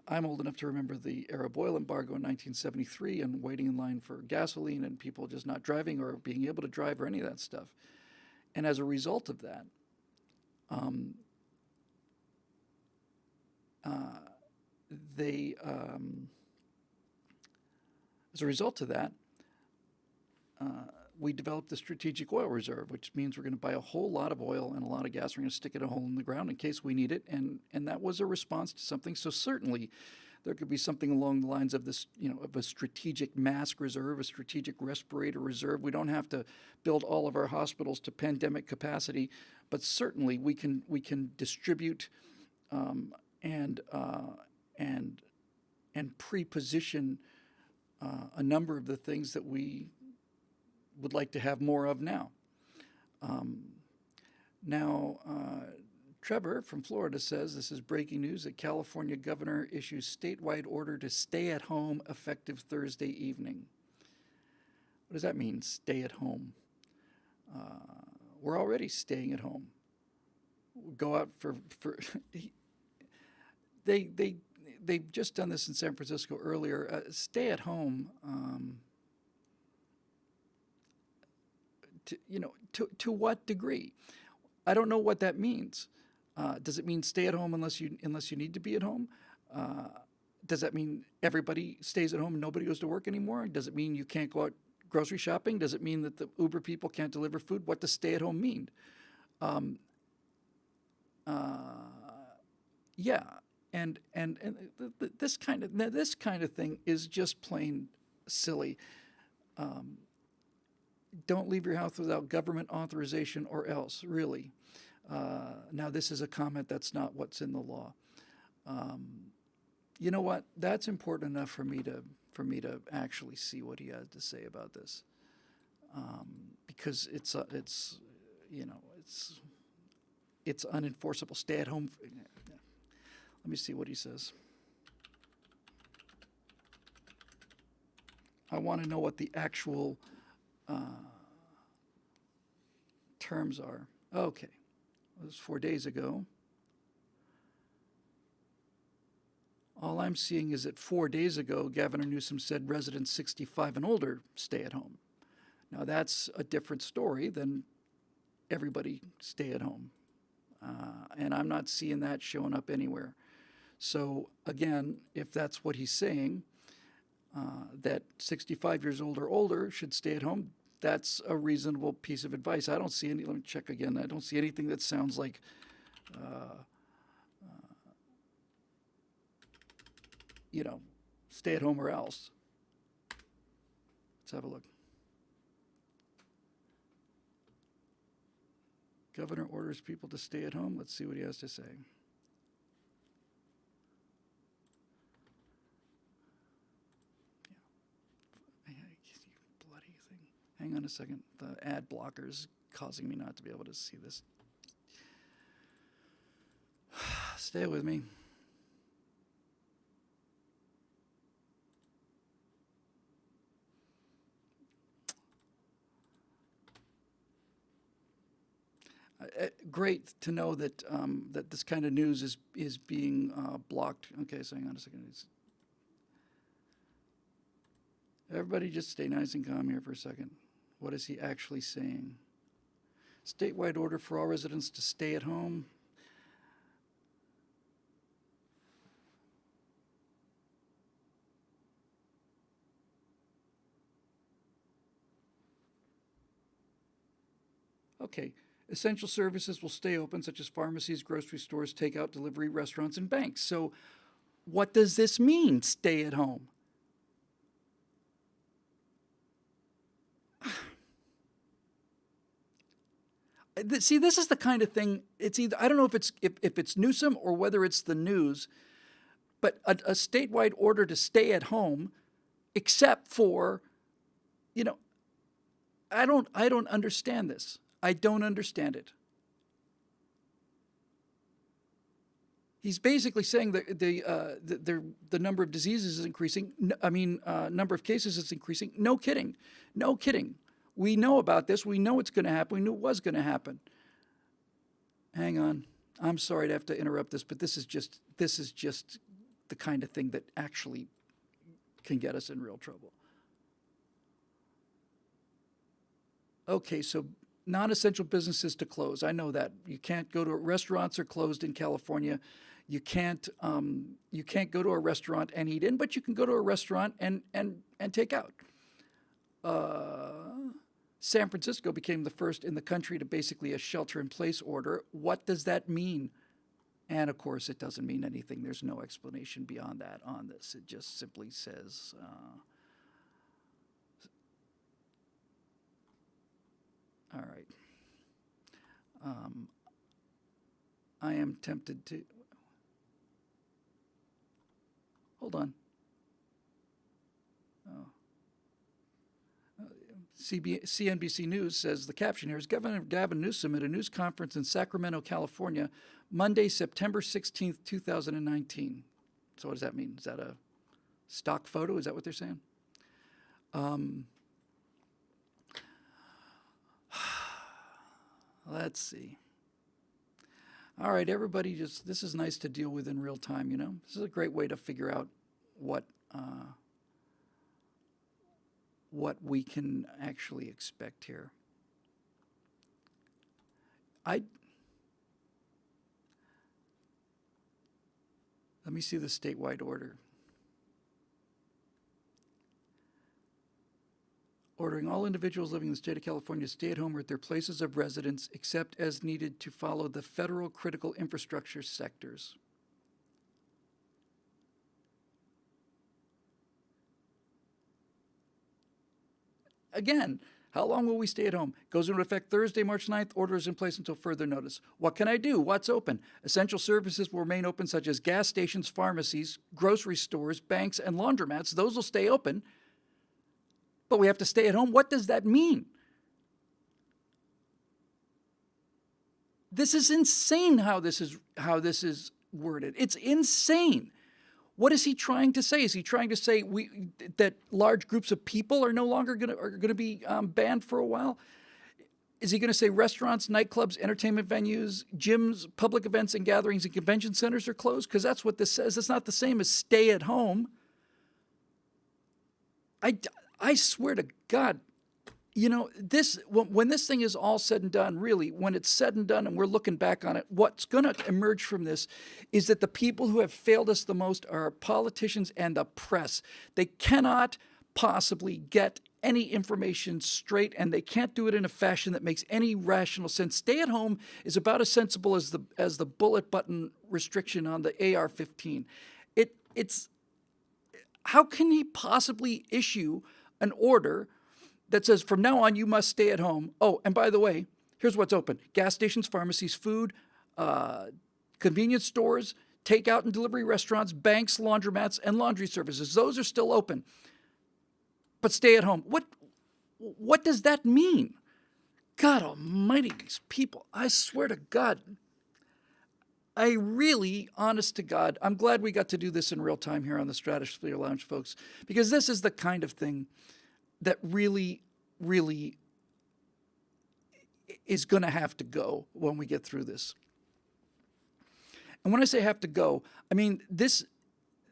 I'm old enough to remember the Arab oil embargo in 1973 and waiting in line for gasoline and people just not driving or being able to drive or any of that stuff. And as a result of that, we developed the strategic oil reserve, which means we're going to buy a whole lot of oil and a lot of gas. We're going to stick it a hole in the ground in case we need it, and that was a response to something. So certainly, there could be something along the lines of this, of a strategic mask reserve, a strategic respirator reserve. We don't have to build all of our hospitals to pandemic capacity, but certainly we can distribute and pre-position a number of the things that we would like to have more of now. Trevor from Florida says, this is breaking news, that California governor issues statewide order to stay at home effective Thursday evening. What does that mean, stay at home? We're already staying at home. We go out for they've just done this in San Francisco earlier. Stay at home. To what degree? I don't know what that means. Does it mean stay at home unless you need to be at home? Does that mean everybody stays at home and nobody goes to work anymore? Does it mean you can't go out grocery shopping? Does it mean that the Uber people can't deliver food? What does stay at home mean? Yeah, and this kind of thing is just plain silly. Don't leave your house without government authorization or else, really. Now, this is a comment that's not what's in the law. You know what? That's important enough for me to actually see what he has to say about this, because it's unenforceable. Stay at home. Let me see what he says. I want to know what the actual terms are. Okay, it was 4 days ago. All I'm seeing is that 4 days ago, Governor Newsom said residents 65 and older stay at home. Now, that's a different story than everybody stay at home. And I'm not seeing that showing up anywhere. So, again, if that's what he's saying, that 65 years old or older should stay at home, that's a reasonable piece of advice. I don't see any, let me check again. I don't see anything that sounds like stay at home or else. Let's have a look. Governor orders people to stay at home. Let's see what he has to say. Bloody thing. Hang on a second. The ad blocker is causing me not to be able to see this. Stay with me. Great to know that that this kind of news is being blocked. Okay, so hang on a second. Everybody just stay nice and calm here for a second. What is he actually saying? Statewide order for all residents to stay at home. Okay. Essential services will stay open, such as pharmacies, grocery stores, takeout, delivery, restaurants, and banks. So, what does this mean, stay at home? See, this is the kind of thing. It's either, I don't know if it's Newsom or whether it's the news, but a statewide order to stay at home, except for, you know, I don't understand this. I don't understand it. He's basically saying that the number of diseases is increasing. Number of cases is increasing. No kidding. No kidding. We know about this. We know it's going to happen. We knew it was going to happen. Hang on. I'm sorry to have to interrupt this, but this is just the kind of thing that actually can get us in real trouble. Okay, so non-essential businesses to close. I know that. You can't go to restaurants are closed in California. You can't go to a restaurant and eat in, but you can go to a restaurant and take out. San Francisco became the first in the country to basically a shelter-in-place order. What does that mean? And of course, it doesn't mean anything. There's no explanation beyond that on this. It just simply says, all right. I am tempted to, hold on. CNBC News says the caption here is Governor Gavin Newsom at a news conference in Sacramento, California, Monday, September 16th, 2019. So what does that mean? Is that a stock photo? Is that what they're saying? Let's see. All right, everybody, this is nice to deal with in real time, you know? This is a great way to figure out what we can actually expect here. Let me see the statewide order. Ordering all individuals living in the state of California to stay at home or at their places of residence except as needed to follow the federal critical infrastructure sectors. Again, how long will we stay at home? Goes into effect Thursday, March 9th. Order is in place until further notice. What can I do? What's open? Essential services will remain open, such as gas stations, pharmacies, grocery stores, banks, and laundromats. Those will stay open. But we have to stay at home. What does that mean? This is insane how this is worded. It's insane. What is he trying to say? Is he trying to say that large groups of people are no longer going to be banned for a while? Is he going to say restaurants, nightclubs, entertainment venues, gyms, public events and gatherings and convention centers are closed? Because that's what this says. It's not the same as stay at home. I swear to God, you know, when this thing is all said and done, really, when it's said and done and we're looking back on it, what's going to emerge from this is that the people who have failed us the most are politicians and the press. They cannot possibly get any information straight, and they can't do it in a fashion that makes any rational sense. Stay at home is about as sensible as the bullet button restriction on the AR-15. It's how can he possibly issue an order that says from now on you must stay at home? Oh, and by the way, here's what's open: gas stations, pharmacies, food, convenience stores, takeout and delivery restaurants, banks, laundromats, and laundry services. Those are still open. But stay at home. What does that mean? God almighty, these people. I swear to God. I really, honest to God, I'm glad we got to do this in real time here on the Stratosphere Lounge, folks, because this is the kind of thing that really, really is going to have to go when we get through this. And when I say have to go, I mean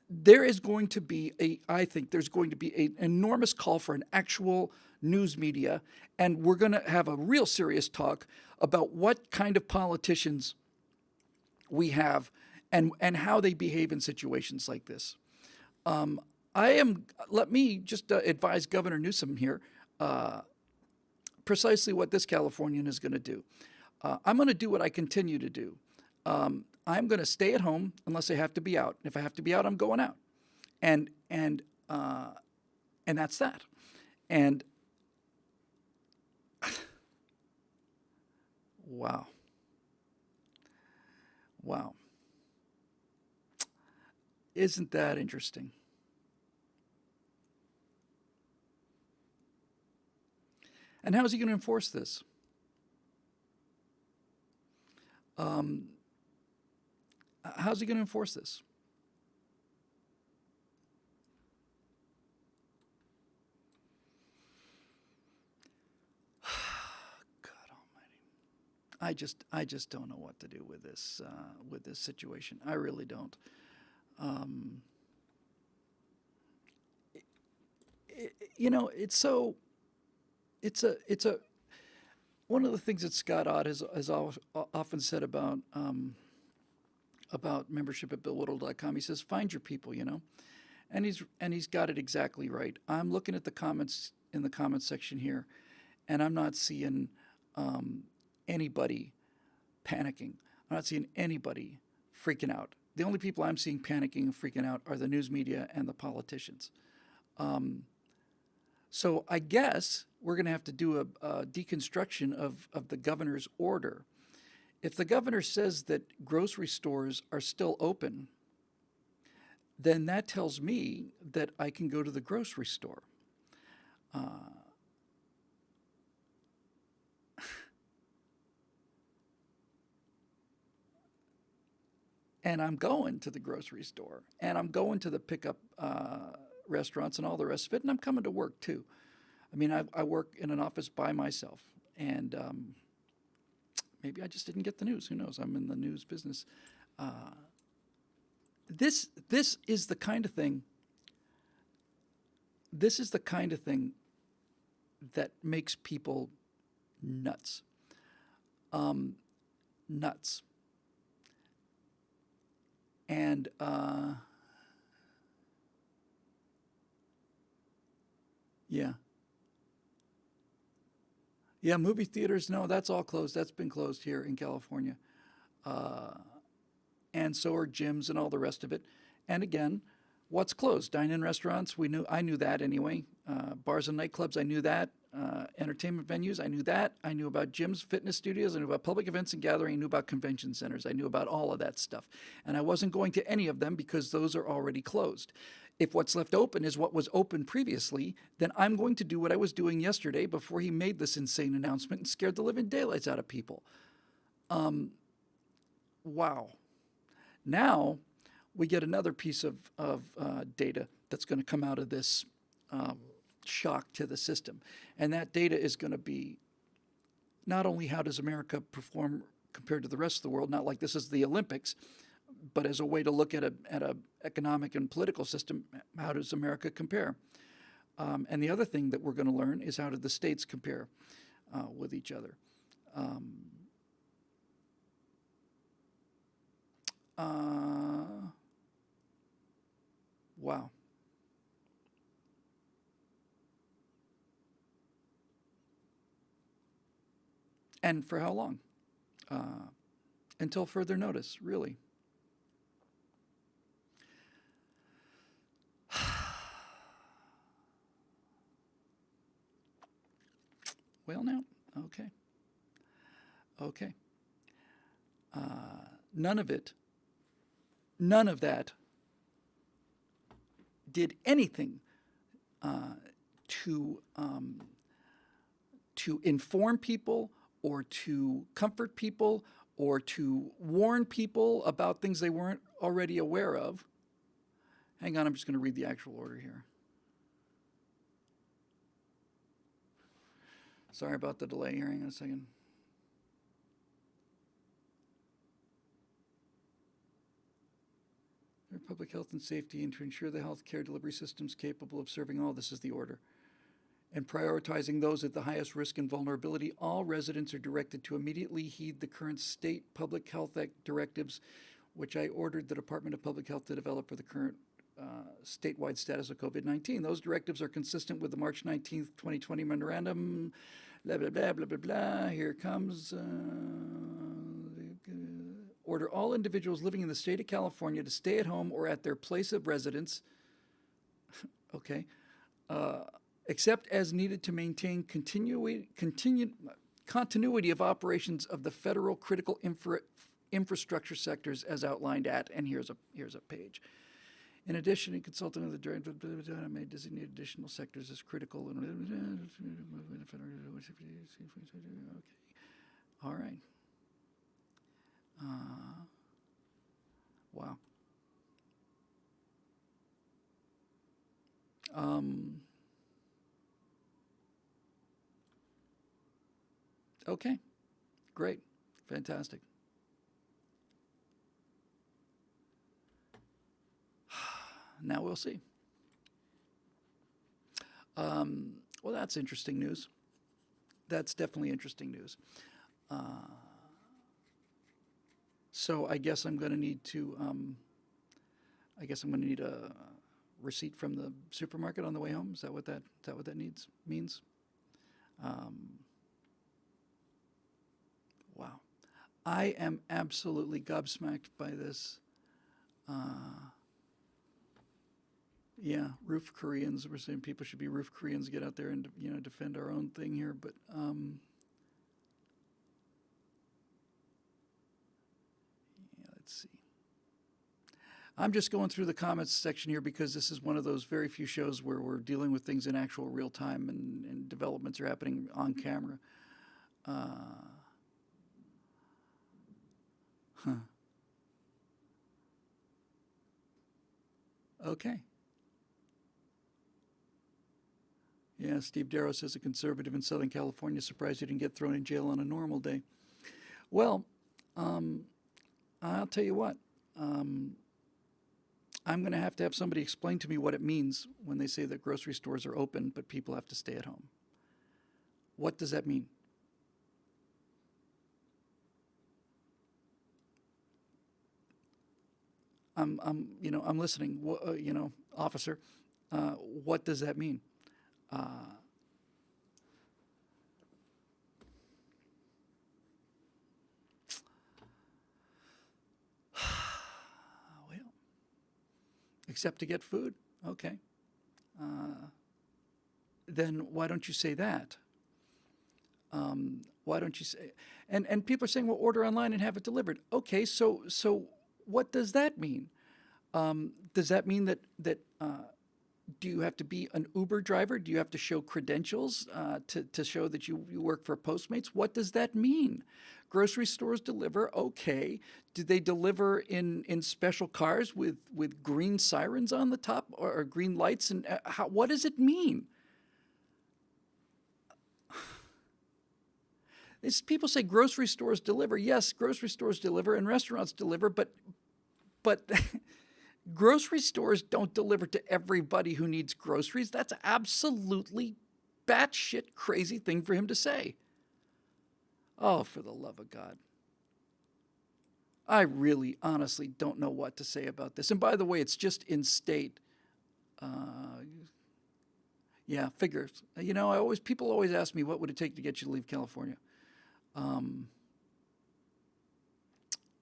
there is going to be I think there's going to be an enormous call for an actual news media, and we're going to have a real serious talk about what kind of politicians we have and how they behave in situations like this. Let me just advise Governor Newsom here. precisely what this Californian is going to do. I'm going to do what I continue to do. I'm going to stay at home unless I have to be out. If I have to be out, I'm going out, and that's that. And wow, wow, isn't that interesting? And how is he going to enforce this? How's he going to enforce this? God Almighty! I just don't know what to do with this situation. I really don't. It's so. It's a one of the things that Scott Ott has often said about membership at BillWhittle.com. He says, "Find your people," and he's got it exactly right. I'm looking at the comments in the comments section here, and I'm not seeing anybody panicking. I'm not seeing anybody freaking out. The only people I'm seeing panicking and freaking out are the news media and the politicians. So I guess we're going to have to do a deconstruction of the governor's order. If the governor says that grocery stores are still open, then that tells me that I can go to the grocery store. And I'm going to the grocery store, and I'm going to the pickup restaurants and all the rest of it, and I'm coming to work too. I mean, I work in an office by myself, and maybe I just didn't get the news. Who knows? I'm in the news business. This is the kind of thing. This is the kind of thing that makes people nuts. Nuts. And yeah. Yeah, movie theaters, no, that's all closed. That's been closed here in California. And so are gyms and all the rest of it. And again, what's closed? Dine-in restaurants, I knew that anyway. Bars and nightclubs, I knew that. Entertainment venues, I knew that. I knew about gyms, fitness studios, I knew about public events and gathering, I knew about convention centers, I knew about all of that stuff. And I wasn't going to any of them because those are already closed. If what's left open is what was open previously, then I'm going to do what I was doing yesterday before he made this insane announcement and scared the living daylights out of people. Wow. Now we get another piece of data that's going to come out of this shock to the system. And that data is going to be not only how does America perform compared to the rest of the world, not like this is the Olympics, but as a way to look at a economic and political system, how does America compare? And the other thing that we're going to learn is how do the states compare with each other. Wow. And for how long? Until further notice, really. Well, now, okay. Okay. None of that did anything to inform people or to comfort people or to warn people about things they weren't already aware of. Hang on, I'm just going to read the actual order here. Sorry about the delay here. Hang on a second. Public health and safety, and to ensure the healthcare delivery systems capable of serving all. This is the order. And prioritizing those at the highest risk and vulnerability, all residents are directed to immediately heed the current state public health act directives, which I ordered the Department of Public Health to develop for the current statewide status of COVID-19. Those directives are consistent with the March 19th, 2020 memorandum blah, blah, blah, blah, blah, blah. Here comes. Order all individuals living in the state of California to stay at home or at their place of residence. Okay. Except as needed to maintain continuity of operations of the federal critical infrastructure sectors as outlined at, and here's a page. In addition, in consulting with the director, may designate additional sectors as critical. Okay. All right. Wow. Okay. Great. Fantastic. Now we'll see. Well, that's interesting news. That's definitely interesting news. So I guess I'm going to need to. I guess I'm going to need a receipt from the supermarket on the way home. Is that what that means? Wow, I am absolutely gobsmacked by this. Yeah, roof Koreans. We're saying people should be roof Koreans, get out there and defend our own thing here. But yeah, let's see. I'm just going through the comments section here because this is one of those very few shows where we're dealing with things in actual real time and developments are happening on camera. Okay. Yeah, Steve Darrow says a conservative in Southern California surprised he didn't get thrown in jail on a normal day. Well, I'll tell you what. I'm going to have somebody explain to me what it means when they say that grocery stores are open, but people have to stay at home. What does that mean? I'm listening. Officer, what does that mean? Well, except to get food. Okay. Then why don't you say that? Why don't you say? And people are saying, well, order online and have it delivered. Okay, so what does that mean? Does that mean that do you have to be an Uber driver? Do you have to show credentials to show that you work for Postmates? What does that mean? Grocery stores deliver, okay. Do they deliver in special cars with green sirens on the top or green lights? And what does it mean? People say grocery stores deliver. Yes, grocery stores deliver and restaurants deliver, but grocery stores don't deliver to everybody who needs groceries. That's absolutely batshit crazy thing for him to say. Oh, for the love of God. I really, honestly don't know what to say about this. And by the way, it's just in state. Yeah, figures. People always ask me, what would it take to get you to leave California?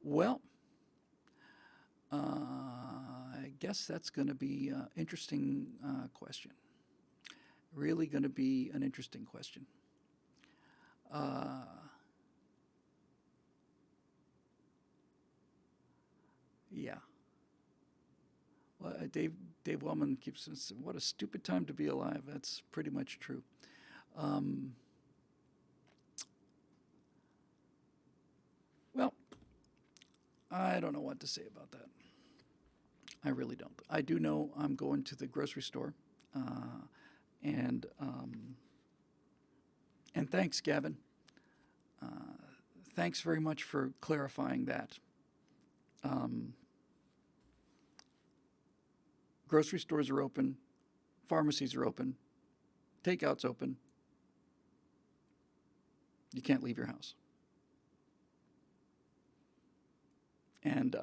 Well, I guess that's going to be an interesting question. Really going to be an interesting question. Yeah. Well, Dave Wellman keeps saying, what a stupid time to be alive. That's pretty much true. Well, I don't know what to say about that. I really don't. I do know I'm going to the grocery store, and thanks, Gavin. Thanks very much for clarifying that. Grocery stores are open, pharmacies are open, takeout's open. You can't leave your house. And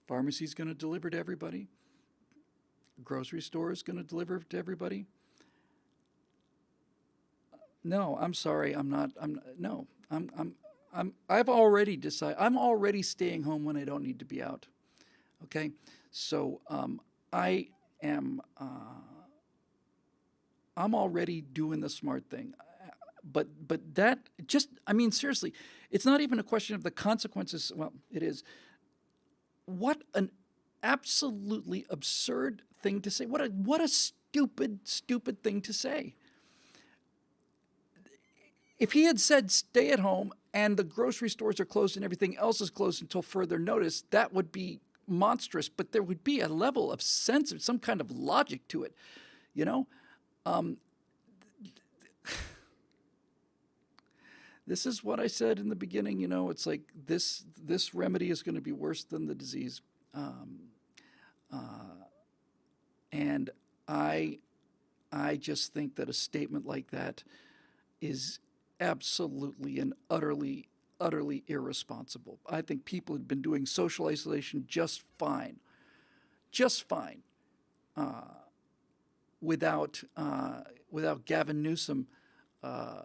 pharmacy's going to deliver to everybody. Grocery store is going to deliver to everybody. No, I'm sorry. I'm not. No. I've already decided. I'm already staying home when I don't need to be out. Okay. So I am. I'm already doing the smart thing. But that just. I mean, seriously, it's not even a question of the consequences. Well, it is. What an absolutely absurd thing to say. What a stupid thing to say. If he had said stay at home and the grocery stores are closed and everything else is closed until further notice, that would be monstrous. But there would be a level of sense, some kind of logic to it, you know. Um, this is what I said in the beginning. You know, it's like this remedy is going to be worse than the disease, and I just think that a statement like that is absolutely and utterly irresponsible. I think people had been doing social isolation just fine, without Gavin Newsom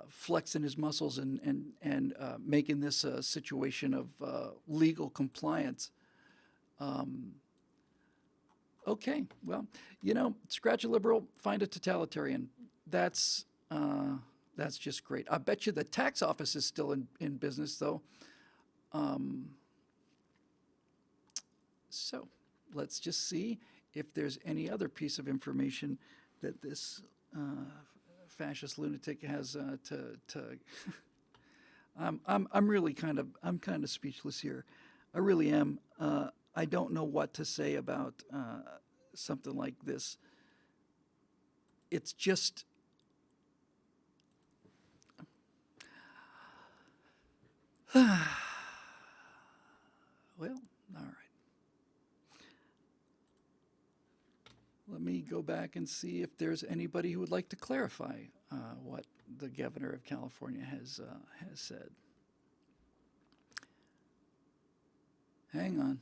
flexing his muscles and making this a situation of legal compliance. Okay, well, scratch a liberal, find a totalitarian. That's just great. I bet you the tax office is still in business, though. So let's just see if there's any other piece of information that this fascist lunatic has to. I'm really kind of speechless here. I really am. I don't know what to say about something like this. It's just. Well, all right. Let me go back and see if there's anybody who would like to clarify what the governor of California has said. Hang on.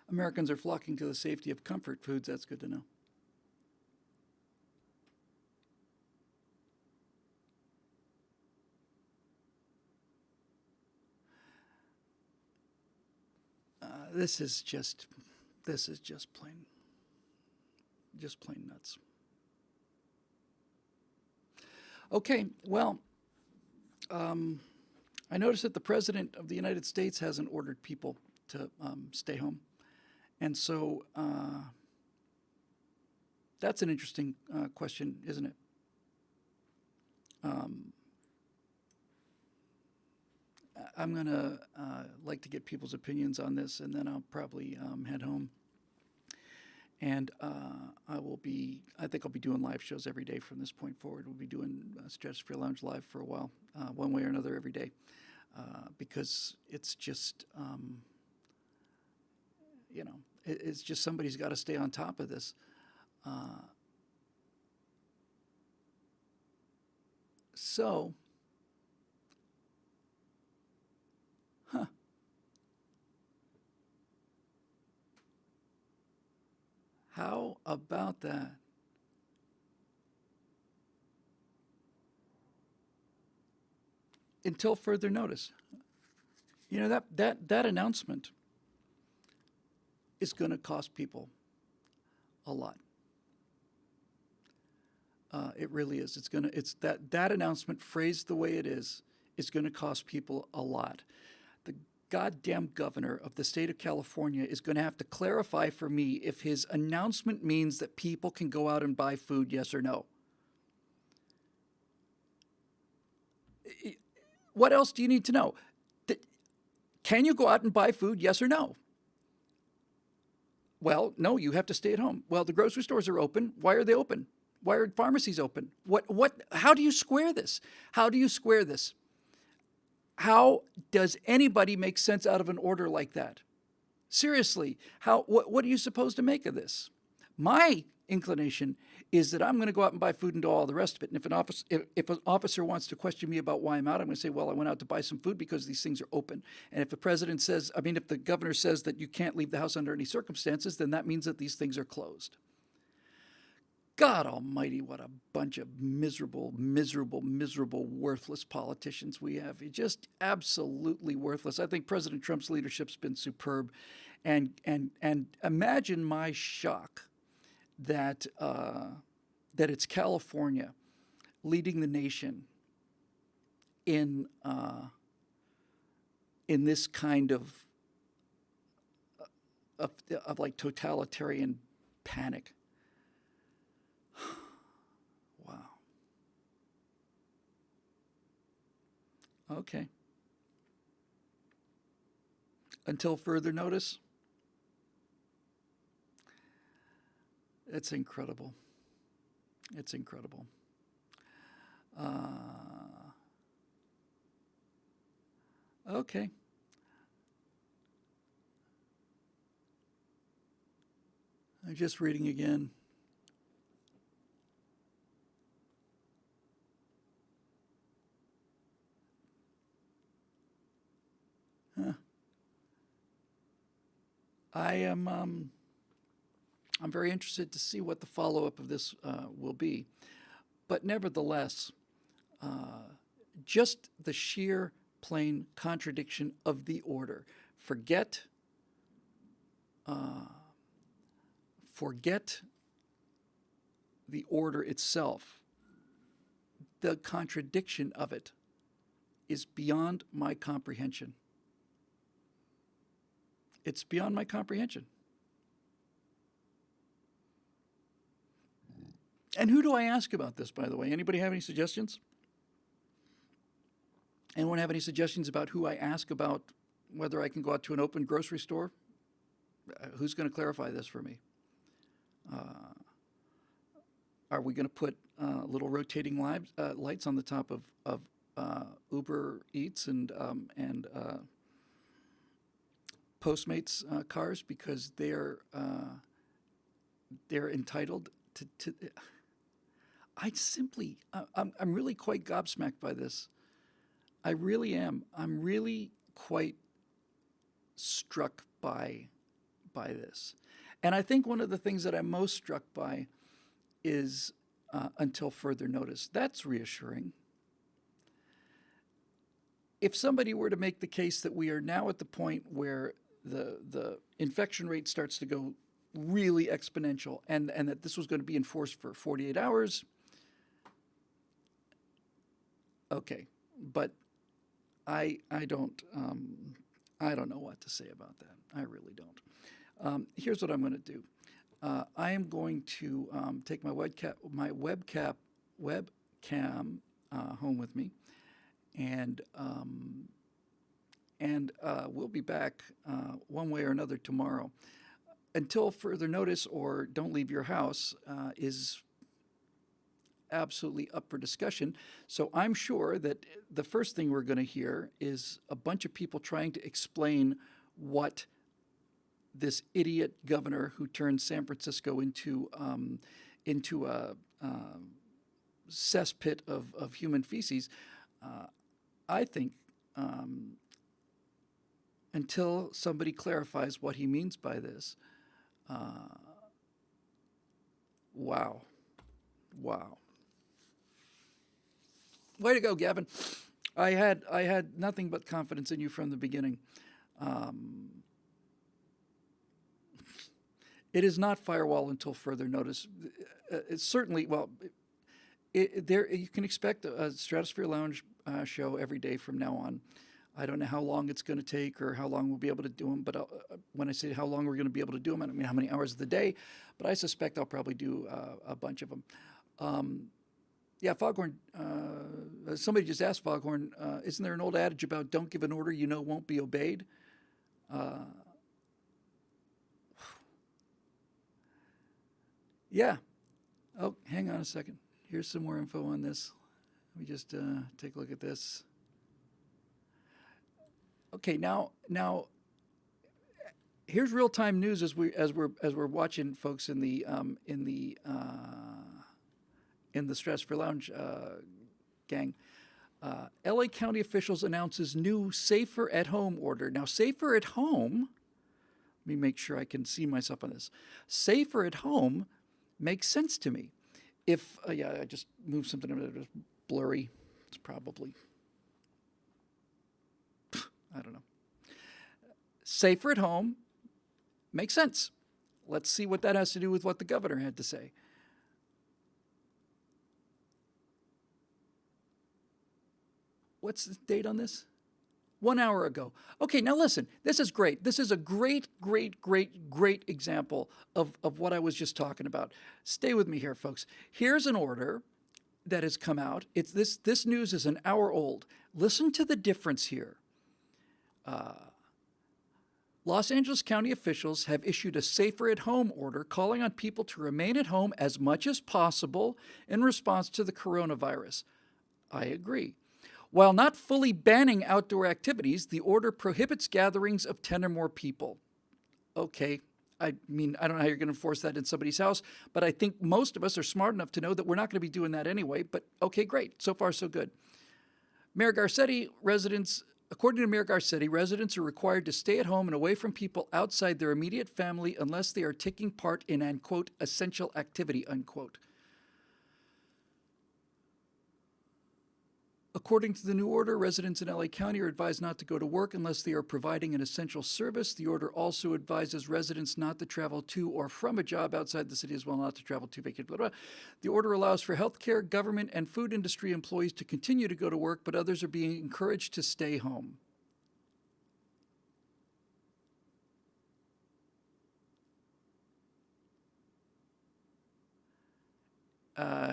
Americans are flocking to the safety of comfort foods. That's good to know. This is just plain nuts. Okay, well, I noticed that the president of the United States hasn't ordered people to stay home, and so that's an interesting question, isn't it? I'm gonna like to get people's opinions on this, and then I'll probably head home. And I think I'll be doing live shows every day from this point forward. We'll be doing Stratosphere Lounge live for a while, one way or another every day, because it's just, it's just somebody's got to stay on top of this. So, how about that? Until further notice. That announcement is going to cost people a lot. It really is. It's that announcement phrased the way it is going to cost people a lot. The goddamn governor of the state of California is going to have to clarify for me if his announcement means that people can go out and buy food, yes or no. What else do you need to know? Can you go out and buy food, yes or no? Well, no, you have to stay at home. Well, the grocery stores are open. Why are they open? Why are pharmacies open? How do you square this? How do you square this? How does anybody make sense out of an order like that? Seriously, what are you supposed to make of this? My inclination is that I'm going to go out and buy food and do all the rest of it. And if an officer wants to question me about why I'm out, I'm going to say, well, I went out to buy some food because these things are open. And if if the governor says that you can't leave the house under any circumstances, then that means that these things are closed. God almighty, what a bunch of miserable, miserable, miserable, worthless politicians we have. Just absolutely worthless. I think President Trump's leadership's been superb. And imagine my shock that it's California leading the nation in this kind of like totalitarian panic. Wow. Okay. Until further notice. It's incredible. It's incredible. Okay. I'm just reading again. Huh. I'm very interested to see what the follow-up of this will be. But nevertheless, just the sheer plain contradiction of the order. Forget the order itself. The contradiction of it is beyond my comprehension. It's beyond my comprehension. And who do I ask about this, by the way? Anybody have any suggestions? Anyone have any suggestions about who I ask about whether I can go out to an open grocery store? Who's going to clarify this for me? Are we going to put little rotating lights on the top of Uber Eats and Postmates cars because they're entitled to I'm really quite gobsmacked by this. I really am. I'm really quite struck by this. And I think one of the things that I'm most struck by is until further notice. That's reassuring. If somebody were to make the case that we are now at the point where the infection rate starts to go really exponential and that this was going to be enforced for 48 hours, okay. But I don't know what to say about that. I really don't. Here's what I'm going to do. I am going to take my webcam home with me, and we'll be back one way or another tomorrow. Until further notice, or don't leave your house, is absolutely up for discussion. So I'm sure that the first thing we're going to hear is a bunch of people trying to explain what this idiot governor who turned San Francisco into a cesspit of human feces. I think until somebody clarifies what he means by this, wow. Way to go, Gavin. I had nothing but confidence in you from the beginning. It is not firewall until further notice. It's certainly, well, you can expect a Stratosphere Lounge show every day from now on. I don't know how long it's going to take or how long we'll be able to do them, but when I say how long we're going to be able to do them, I don't mean how many hours of the day, but I suspect I'll probably do a bunch of them. Yeah, Foghorn, somebody just asked Foghorn, isn't there an old adage about don't give an order you know won't be obeyed? Yeah. Oh, hang on a second. Here's some more info on this. Let me just take a look at this. Okay, now, Here's real time news as we're watching folks in the Stratosphere Lounge gang. LA County officials announces new safer at home order. Now, safer at home, let me make sure I can see myself on this. Safer at home makes sense to me. If, I just moved something that was blurry. It's probably, I don't know. Safer at home makes sense. Let's see what that has to do with what the governor had to say. What's the date on this? 1 hour ago. Okay, now listen, this is great. This is a great example of what I was just talking about. Stay with me here, folks. Here's an order that has come out. It's this news is an hour old. Listen to the difference here. Los Angeles County officials have issued a safer at home order calling on people to remain at home as much as possible in response to the coronavirus. I agree. While not fully banning outdoor activities, the order prohibits gatherings of 10 or more people. Okay, I mean, I don't know how you're going to enforce that in somebody's house, but I think most of us are smart enough to know that we're not going to be doing that anyway. But okay, great. So far, so good. According to Mayor Garcetti, residents are required to stay at home and away from people outside their immediate family unless they are taking part in an, quote, essential activity, unquote. According to the new order, residents in LA County are advised not to go to work unless they are providing an essential service. The order also advises residents not to travel to or from a job outside the city as well, not to travel to vacant, blah, blah. The order allows for healthcare, government, and food industry employees to continue to go to work, but others are being encouraged to stay home.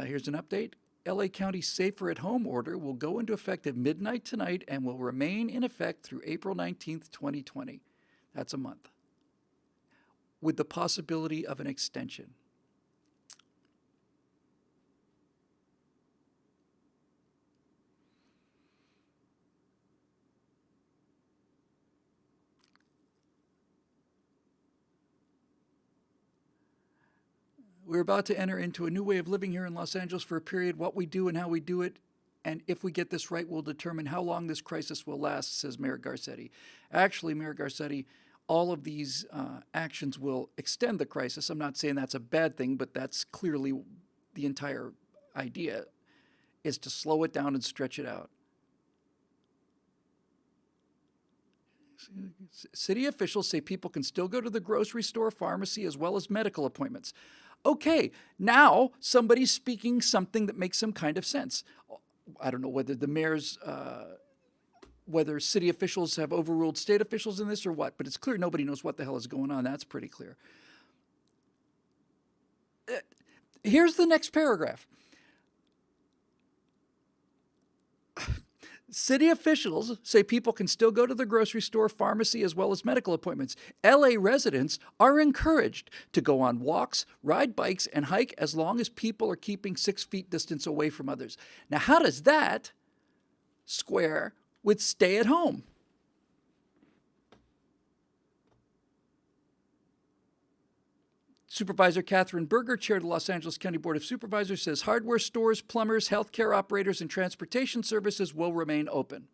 Here's an update. LA County Safer at Home order will go into effect at midnight tonight and will remain in effect through April 19th, 2020. That's a month. With the possibility of an extension. We're about to enter into a new way of living here in Los Angeles for a period. What we do and how we do it, and if we get this right, will determine how long this crisis will last, says Mayor Garcetti. Actually, Mayor Garcetti, all of these actions will extend the crisis. I'm not saying that's a bad thing, but that's clearly the entire idea, is to slow it down and stretch it out. City officials say people can still go to the grocery store, pharmacy, as well as medical appointments. Okay, now somebody's speaking something that makes some kind of sense. I don't know whether the mayor's, whether city officials have overruled state officials in this or what, but it's clear nobody knows what the hell is going on. That's pretty clear. Here's the next paragraph. City officials say people can still go to the grocery store, pharmacy, as well as medical appointments. LA residents are encouraged to go on walks, ride bikes, and hike as long as people are keeping 6 feet distance away from others. Now, how does that square with stay at home? Supervisor Catherine Berger, chair of the Los Angeles County Board of Supervisors, says hardware stores, plumbers, healthcare operators, and transportation services will remain open.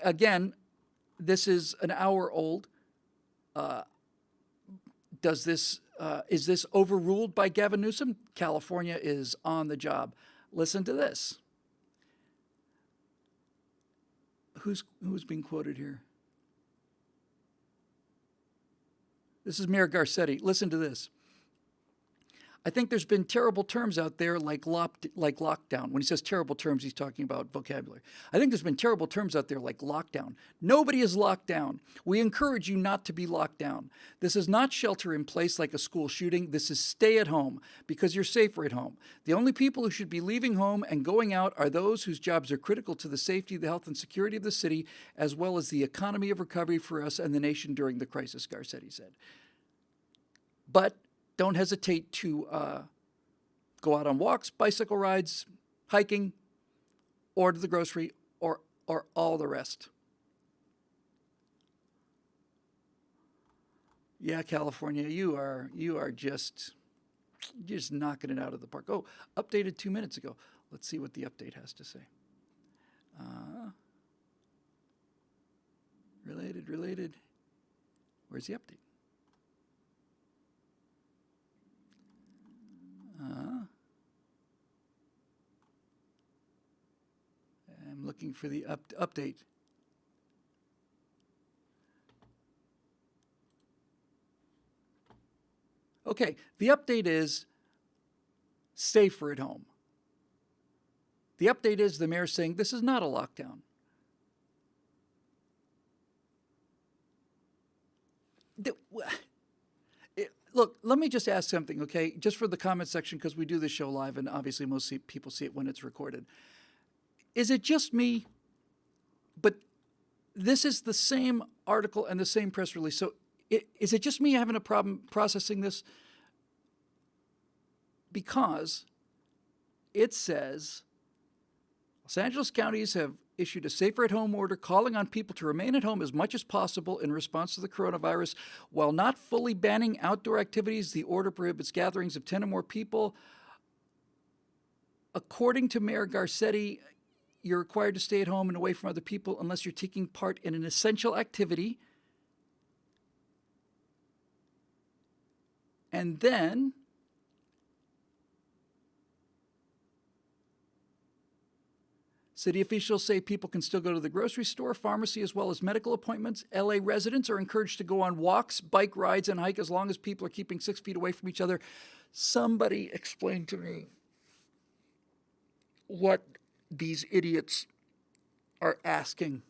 Again, this is an hour old. Is this overruled by Gavin Newsom? California is on the job. Listen to this. Who's being quoted here? This is Mayor Garcetti. Listen to this. I think there's been terrible terms out there like lockdown. When he says terrible terms, he's talking about vocabulary. I think there's been terrible terms out there like lockdown. Nobody is locked down. We encourage you not to be locked down. This is not shelter in place like a school shooting. This is stay at home because you're safer at home. The only people who should be leaving home and going out are those whose jobs are critical to the safety, the health, and security of the city, as well as the economy of recovery for us and the nation during the crisis, Garcetti said. But don't hesitate to go out on walks, bicycle rides, hiking, or to the grocery, or all the rest. Yeah, California, you are just knocking it out of the park. Oh, updated 2 minutes ago. Let's see what the update has to say. Related. Where's the update? I'm looking for the update. Okay, the update is safer at home. The update is the mayor saying this is not a lockdown. Look, let me just ask something, okay? Just for the comment section, because we do this show live, and obviously most people see it when it's recorded. Is it just me? But this is the same article and the same press release. So is it just me having a problem processing this? Because it says Los Angeles counties have issued a safer at home order calling on people to remain at home as much as possible in response to the coronavirus. While not fully banning outdoor activities, the order prohibits gatherings of 10 or more people. According to Mayor Garcetti, you're required to stay at home and away from other people unless you're taking part in an essential activity. And then city officials say people can still go to the grocery store, pharmacy, as well as medical appointments. LA residents are encouraged to go on walks, bike rides, and hike as long as people are keeping 6 feet away from each other. Somebody explain to me what these idiots are asking.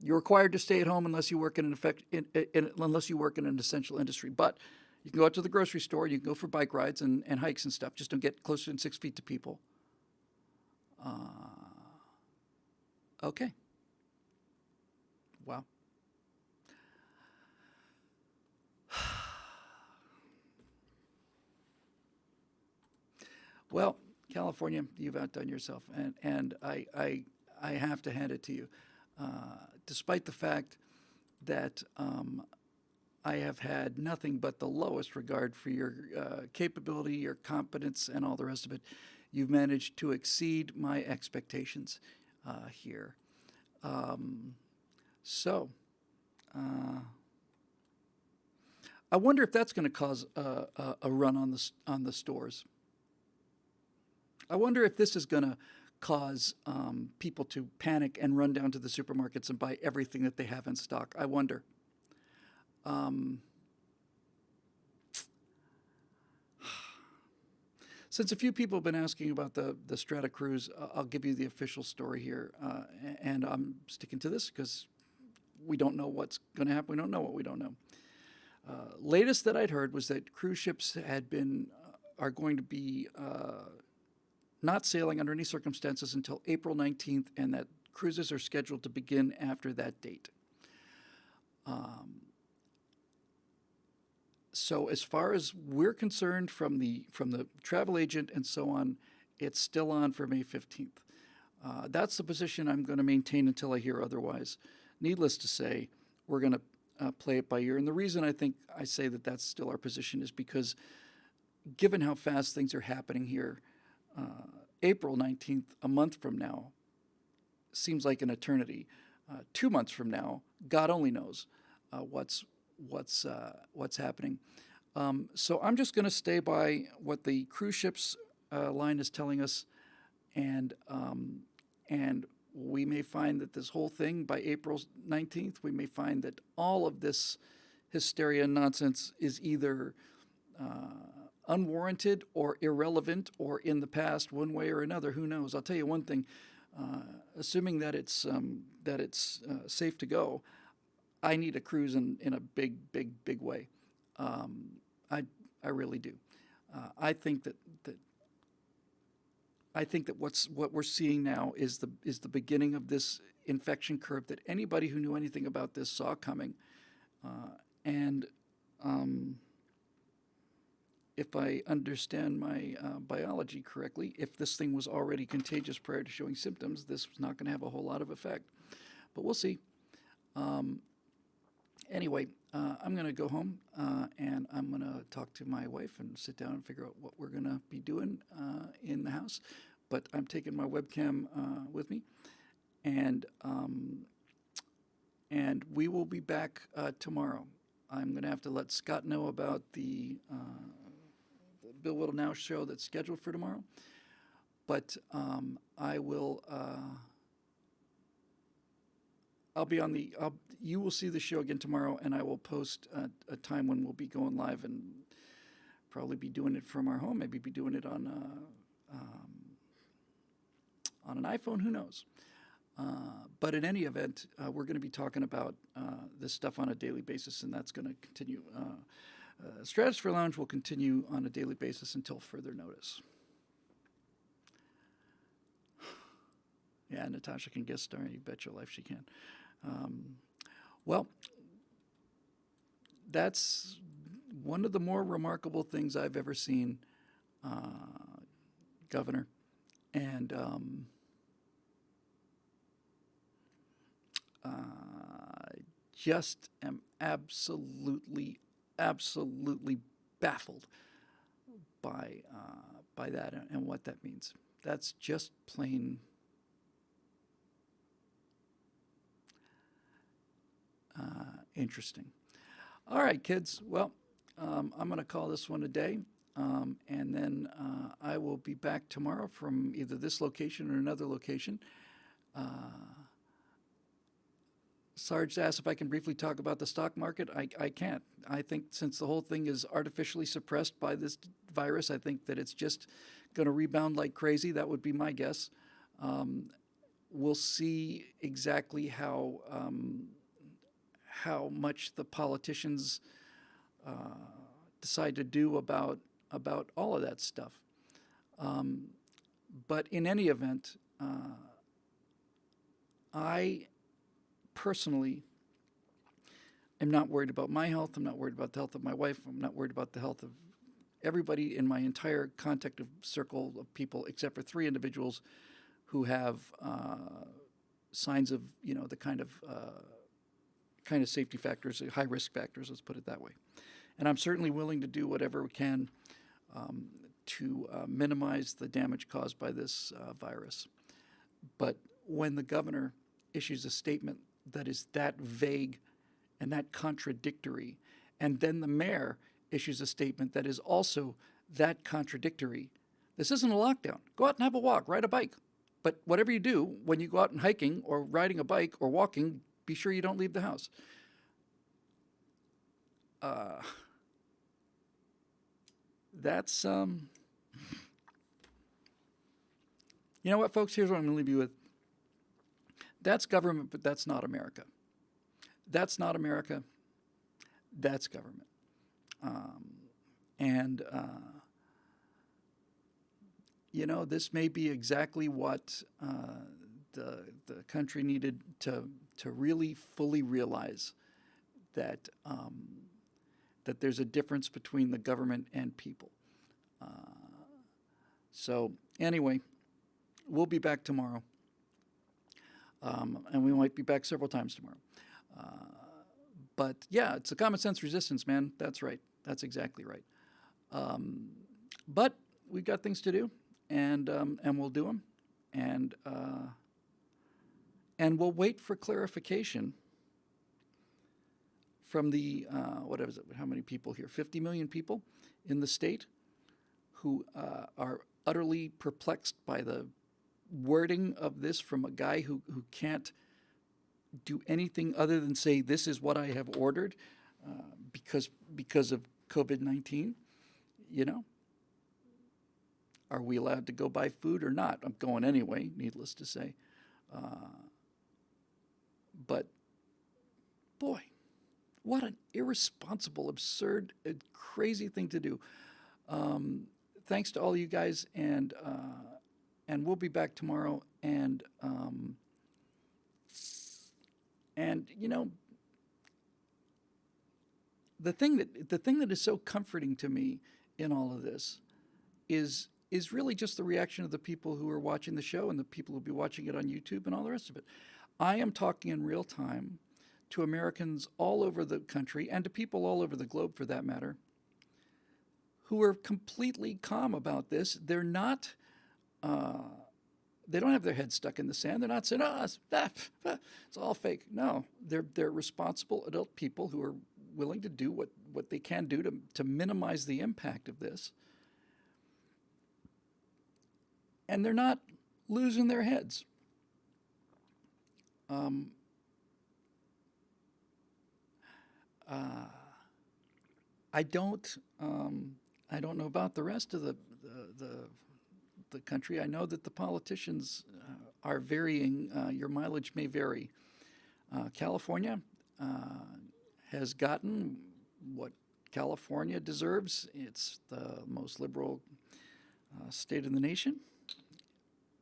You're required to stay at home unless you work in an essential industry. But you can go out to the grocery store. You can go for bike rides and hikes and stuff. Just don't get closer than 6 feet to people. Okay. Wow. Well, California, you've outdone yourself, and I have to hand it to you. Despite the fact that I have had nothing but the lowest regard for your capability, your competence, and all the rest of it, you've managed to exceed my expectations here. So, I wonder if that's going to cause a run on the stores. I wonder if this is going to cause people to panic and run down to the supermarkets and buy everything that they have in stock. I wonder. Since a few people have been asking about the Strata cruise, I'll give you the official story here, and I'm sticking to this because we don't know what's going to happen. We don't know what we don't know. Latest that I'd heard was that cruise ships are going to be not sailing under any circumstances until April 19th, and that cruises are scheduled to begin after that date. So as far as we're concerned, from the travel agent and so on, it's still on for May 15th. That's the position I'm going to maintain until I hear otherwise. Needless to say, we're going to play it by ear. And the reason I say that that's still our position is because given how fast things are happening here, April 19th, a month from now, seems like an eternity. 2 months from now, God only knows what's happening. So I'm just going to stay by what the cruise ships line is telling us, and we may find that this whole thing by April 19th, we may find that all of this hysteria and nonsense is either unwarranted or irrelevant or in the past, one way or another. Who knows? I'll tell you one thing. Assuming that it's safe to go, I need a cruise in a big way. I really do. I think that what we're seeing now is the beginning of this infection curve that anybody who knew anything about this saw coming, and if I understand my biology correctly, if this thing was already contagious prior to showing symptoms, this was not going to have a whole lot of effect. But we'll see. Anyway, I'm going to go home and I'm going to talk to my wife and sit down and figure out what we're going to be doing in the house. But I'm taking my webcam with me, and we will be back tomorrow. I'm going to have to let Scott know about the Bill Whittle Now show that's scheduled for tomorrow. But I will. I'll be on the. You will see the show again tomorrow, and I will post a time when we'll be going live, and probably be doing it from our home. Maybe be doing it on an iPhone. Who knows? But in any event, we're going to be talking about this stuff on a daily basis, and that's going to continue. Stratosphere Lounge will continue on a daily basis until further notice. Yeah, Natasha can guest star. You bet your life she can. Well, that's one of the more remarkable things I've ever seen, Governor. And I just am absolutely baffled by that and what that means. That's just plain interesting. All right, kids. Well, I'm going to call this one a day, and then I will be back tomorrow from either this location or another location. Sarge asked if I can briefly talk about the stock market. I can't. I think since the whole thing is artificially suppressed by this virus, I think that it's just going to rebound like crazy. That would be my guess. We'll see exactly how much the politicians decide to do about all of that stuff. But in any event, I personally am not worried about my health. I'm not worried about the health of my wife. I'm not worried about the health of everybody in my entire contact circle of people, except for 3 individuals who have signs of, the kind of safety factors, high risk factors, let's put it that way. And I'm certainly willing to do whatever we can to minimize the damage caused by this virus. But when the governor issues a statement that is that vague and that contradictory, and then the mayor issues a statement that is also that contradictory, this isn't a lockdown. Go out and have a walk, ride a bike. But whatever you do, when you go out and hiking or riding a bike or walking, be sure you don't leave the house. That's, you know what, folks? Here's what I'm going to leave you with. That's government, but that's not America. That's not America. That's government. This may be exactly what the country needed to really fully realize that that there's a difference between the government and people. So anyway, we'll be back tomorrow. And we might be back several times tomorrow. But yeah, it's a common sense resistance, man. That's right. That's exactly right. But we've got things to do, and we'll do them, and we'll wait for clarification from the what is it? How many people here? 50 million people in the state who are utterly perplexed by the wording of this from a guy who can't do anything other than say, this is what I have ordered because of COVID-19, Are we allowed to go buy food or not? I'm going anyway, needless to say. But, boy, what an irresponsible, absurd, crazy thing to do. Thanks to all you guys, and we'll be back tomorrow. And the thing that is so comforting to me in all of this is really just the reaction of the people who are watching the show and the people who'll be watching it on YouTube and all the rest of it. I am talking in real time to Americans all over the country and to people all over the globe, for that matter, who are completely calm about this. They're not. They don't have their heads stuck in the sand. They're not saying, "Oh, it's all fake." No, they're responsible adult people who are willing to do what they can do to minimize the impact of this. And they're not losing their heads. I don't know about the rest of the country. I know that the politicians are varying. Your mileage may vary. California has gotten what California deserves. It's the most liberal state in the nation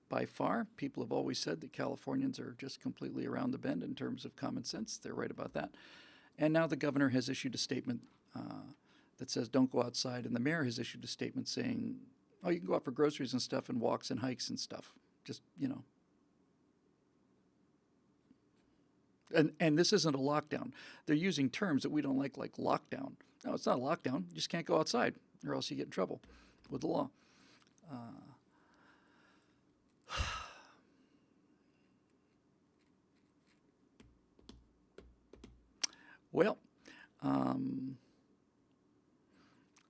by far. People have always said that Californians are just completely around the bend in terms of common sense. They're right about that. And now the governor has issued a statement that says don't go outside, and the mayor has issued a statement saying, oh, you can go out for groceries and stuff and walks and hikes and stuff. Just, And this isn't a lockdown. They're using terms that we don't like lockdown. No, it's not a lockdown. You just can't go outside or else you get in trouble with the law. Well,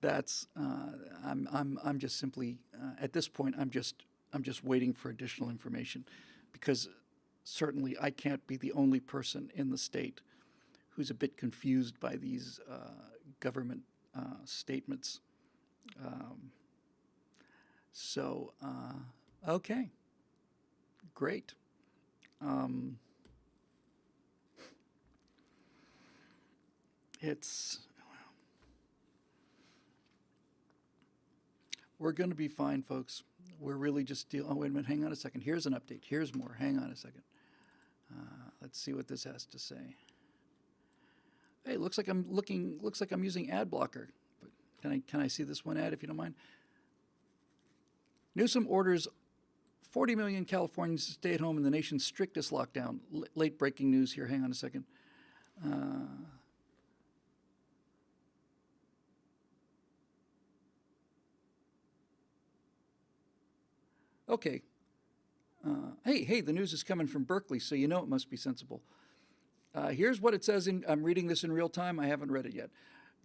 that's I'm just simply at this point I'm just waiting for additional information, because certainly I can't be the only person in the state who's a bit confused by these government statements. Okay, great. We're going to be fine, folks. We're really just oh, wait a minute, hang on a second. Here's an update. Here's more. Hang on a second. Let's see what this has to say. Hey, looks like I'm using ad blocker. But can I see this one ad if you don't mind? Newsom orders 40 million Californians to stay at home in the nation's strictest lockdown. Late breaking news here. Hang on a second. Okay. Hey, the news is coming from Berkeley, so you know it must be sensible. Here's what it says. I'm reading this in real time. I haven't read it yet.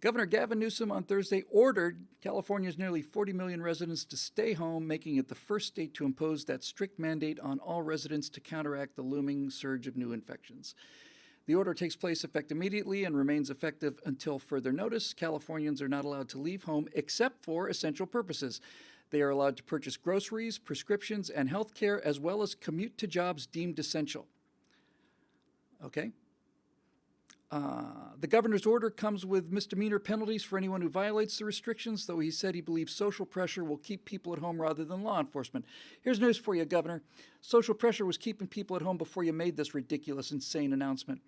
Governor Gavin Newsom on Thursday ordered California's nearly 40 million residents to stay home, making it the first state to impose that strict mandate on all residents to counteract the looming surge of new infections. The order takes place effect immediately and remains effective until further notice. Californians are not allowed to leave home except for essential purposes. They are allowed to purchase groceries, prescriptions, and health care, as well as commute to jobs deemed essential. Okay? The governor's order comes with misdemeanor penalties for anyone who violates the restrictions, though he said he believes social pressure will keep people at home rather than law enforcement. Here's news for you, Governor. Social pressure was keeping people at home before you made this ridiculous, insane announcement.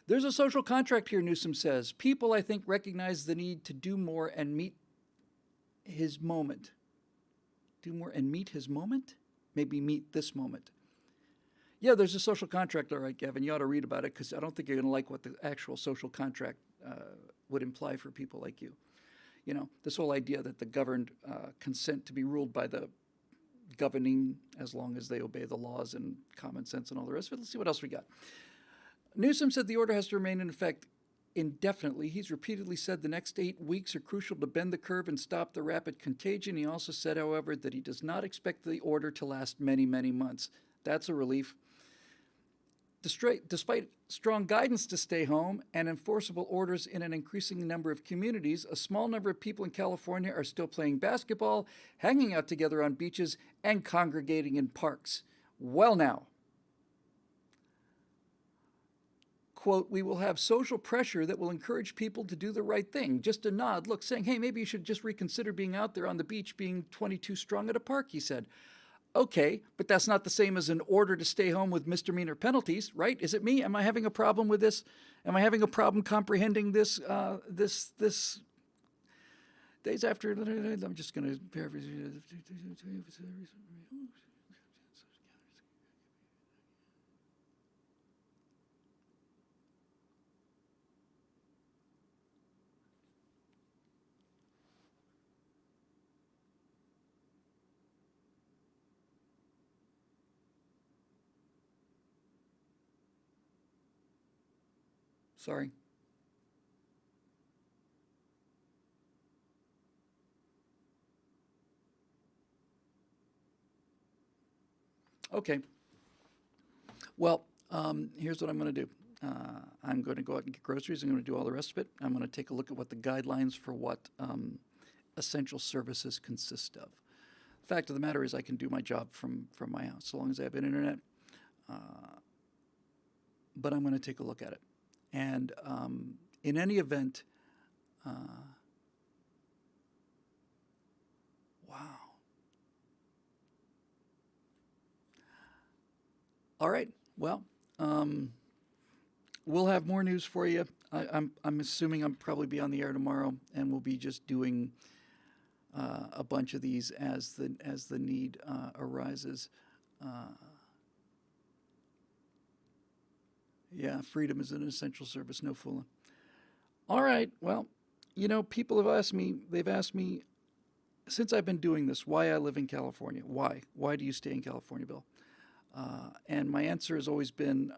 There's a social contract here, Newsom says. People, I think, recognize the need to do more and meet his moment. Do more and meet his moment? Maybe meet this moment. Yeah, there's a social contract, all right, Gavin. You ought to read about it, because I don't think you're going to like what the actual social contract would imply for people like you. You know, this whole idea that the governed consent to be ruled by the governing as long as they obey the laws and common sense and all the rest of it. Let's see what else we got. Newsom said the order has to remain in effect indefinitely. He's repeatedly said the next 8 weeks are crucial to bend the curve and stop the rapid contagion. He also said, however, that he does not expect the order to last many, many months. That's a relief. Despite strong guidance to stay home and enforceable orders in an increasing number of communities, a small number of people in California are still playing basketball, hanging out together on beaches, and congregating in parks. Well now, quote, we will have social pressure that will encourage people to do the right thing. Just a nod, look, saying, hey, maybe you should just reconsider being out there on the beach, being 22 strong at a park, he said. Okay, but that's not the same as an order to stay home with misdemeanor penalties, right? Is it me? Am I having a problem with this? Am I having a problem comprehending this days after, I'm just going to paraphrase. Sorry. Okay. Well, here's what I'm going to do. I'm going to go out and get groceries. I'm going to do all the rest of it. I'm going to take a look at what the guidelines for what essential services consist of. The fact of the matter is, I can do my job from my house, so long as I have an internet. But I'm going to take a look at it. And in any event, wow. All right. Well, we'll have more news for you. I'm assuming I'll probably be on the air tomorrow, and we'll be just doing a bunch of these as the need arises. Yeah, freedom is an essential service. No fooling. All right. Well, people have asked me. They've asked me since I've been doing this why I live in California. Why? Why do you stay in California, Bill? And my answer has always been,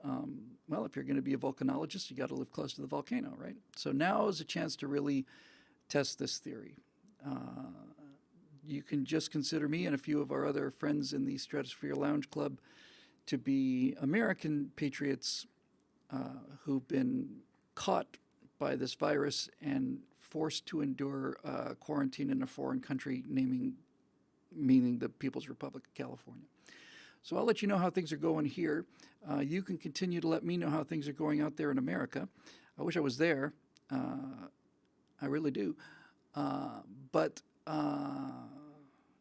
well, if you're going to be a volcanologist, you got to live close to the volcano, right? So now is a chance to really test this theory. You can just consider me and a few of our other friends in the Stratosphere Lounge Club to be American patriots who've been caught by this virus and forced to endure quarantine in a foreign country, meaning the People's Republic of California. So I'll let you know how things are going here. You can continue to let me know how things are going out there in America. I wish I was there. I really do. But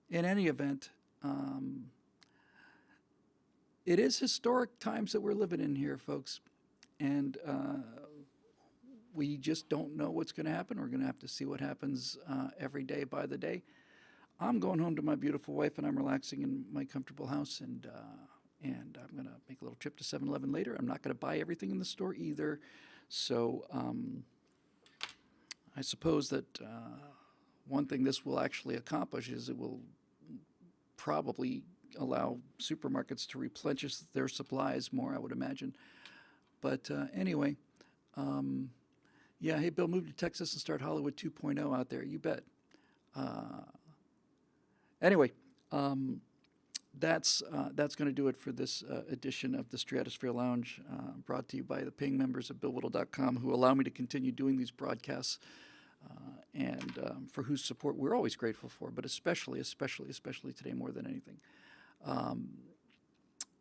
in any event, it is historic times that we're living in here, folks. And we just don't know what's going to happen. We're going to have to see what happens every day by the day. I'm going home to my beautiful wife, and I'm relaxing in my comfortable house, and I'm going to make a little trip to 7-Eleven later. I'm not going to buy everything in the store either. So I suppose that one thing this will actually accomplish is it will probably allow supermarkets to replenish their supplies more, I would imagine. But anyway, yeah, hey, Bill, move to Texas and start Hollywood 2.0 out there. You bet. Anyway, that's going to do it for this edition of the Stratosphere Lounge, brought to you by the paying members of BillWhittle.com, who allow me to continue doing these broadcasts, and for whose support we're always grateful for, but especially today more than anything.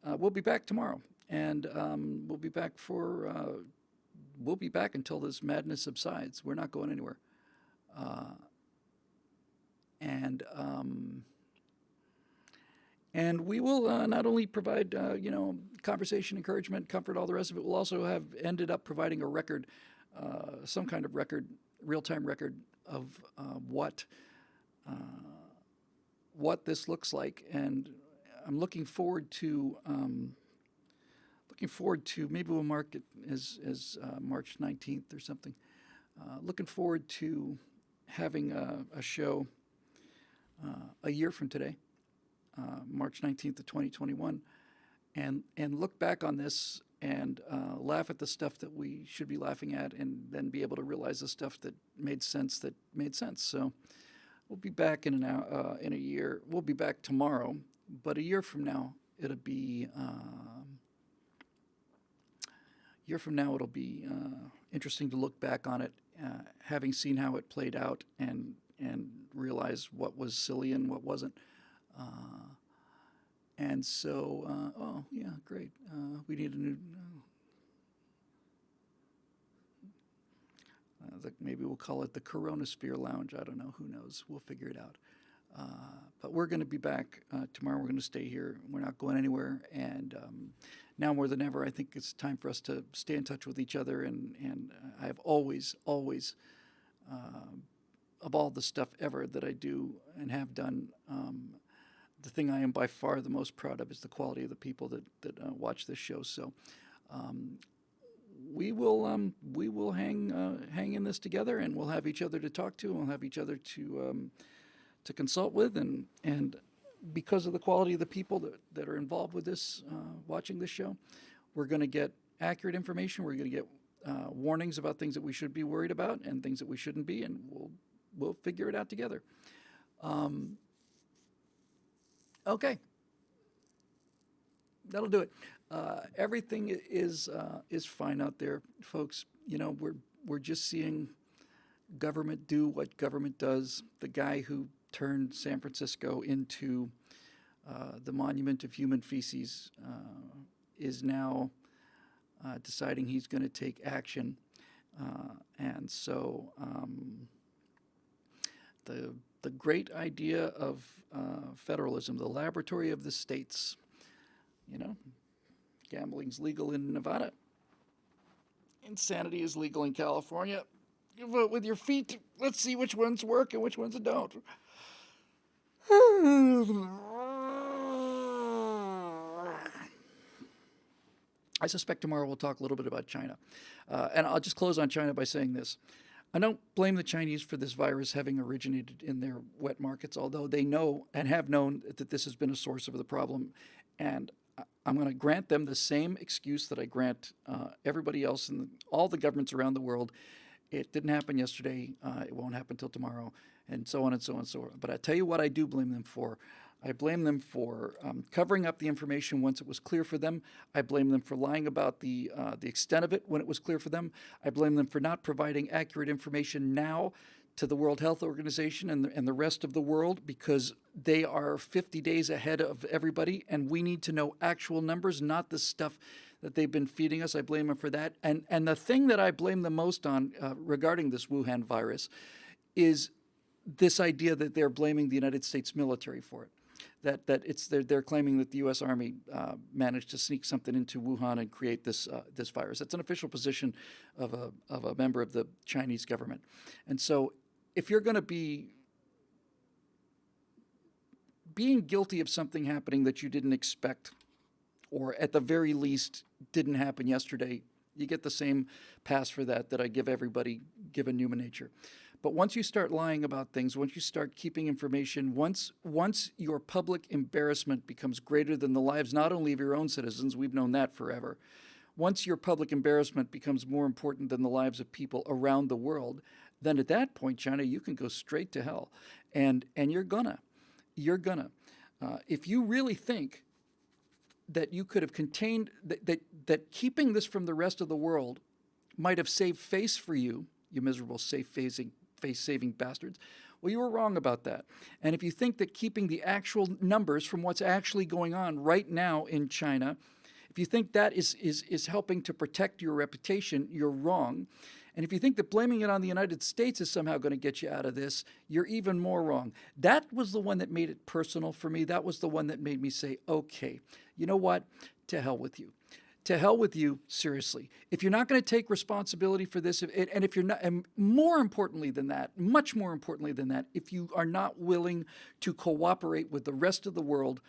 We'll be back tomorrow, and we'll be back until this madness subsides. We're not going anywhere. And we will not only provide, conversation, encouragement, comfort, all the rest of it. We'll also have ended up providing a record, some kind of record, real-time record of what this looks like. And I'm looking forward to maybe we'll mark it as March 19th or something. Looking forward to having a show a year from today, March 19th of 2021, and look back on this and laugh at the stuff that we should be laughing at, and then be able to realize the stuff that made sense. So we'll be back in a year. We'll be back tomorrow, but a year from now it'll be interesting to look back on it, having seen how it played out and realize what was silly and what wasn't. And so, oh yeah, great. We need a new. Maybe we'll call it the Coronasphere Lounge. I don't know. Who knows? We'll figure it out. But we're going to be back tomorrow. We're going to stay here. We're not going anywhere. And now more than ever, I think it's time for us to stay in touch with each other. And I have always of all the stuff ever that I do and have done, the thing I am by far the most proud of is the quality of the people that watch this show. So we will hang in this together, and we'll have each other to talk to, and we'll have each other to consult with, and because of the quality of the people that are involved with this, watching this show, we're going to get accurate information. We're going to get warnings about things that we should be worried about and things that we shouldn't be, and we'll figure it out together. Okay, that'll do it. Everything is fine out there, folks. You know, we're just seeing government do what government does. The guy who turned San Francisco into the monument of human feces is now deciding he's going to take action, and so the great idea of federalism, the laboratory of the states. You know, gambling's legal in Nevada. Insanity is legal in California. You vote with your feet. Let's see which ones work and which ones don't. I suspect tomorrow we'll talk a little bit about China. And I'll just close on China by saying this. I don't blame the Chinese for this virus having originated in their wet markets, although they know and have known that this has been a source of the problem. And I'm going to grant them the same excuse that I grant everybody else and all the governments around the world. It didn't happen yesterday. It won't happen till tomorrow, and so on and so on and so on. But I tell you what I do blame them for. I blame them for covering up the information once it was clear for them. I blame them for lying about the extent of it when it was clear for them. I blame them for not providing accurate information now to the World Health Organization and the rest of the world, because they are 50 days ahead of everybody, and we need to know actual numbers, not the stuff that they've been feeding us. I blame them for that. And the thing that I blame them most on regarding this Wuhan virus is this idea that they're blaming the United States military for it. That they're claiming that the U.S. Army managed to sneak something into Wuhan and create this virus. That's an official position of a member of the Chinese government. And so if you're going to be being guilty of something happening that you didn't expect, or at the very least didn't happen yesterday, you get the same pass for that I give everybody given human nature. But once you start lying about things, once you start keeping information, once your public embarrassment becomes greater than the lives not only of your own citizens, we've known that forever, once your public embarrassment becomes more important than the lives of people around the world, then at that point, China, you can go straight to hell. And you're gonna. If you really think that you could have contained, that keeping this from the rest of the world might have saved face for you, you miserable face-saving bastards, well, you were wrong about that. And if you think that keeping the actual numbers from what's actually going on right now in China, if you think that is helping to protect your reputation, you're wrong. And if you think that blaming it on the United States is somehow going to get you out of this, you're even more wrong. That was the one that made it personal for me. That was the one that made me say, okay, you know what? To hell with you. To hell with you, seriously. If you're not going to take responsibility for this, and if you're not, and more importantly than that, much more importantly than that, if you are not willing to cooperate with the rest of the world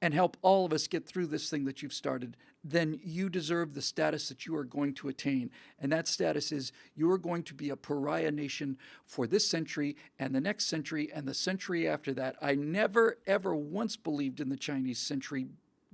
and help all of us get through this thing that you've started, then you deserve the status that you are going to attain. And that status is you are going to be a pariah nation for this century and the next century and the century after that. I never, ever once believed in the Chinese century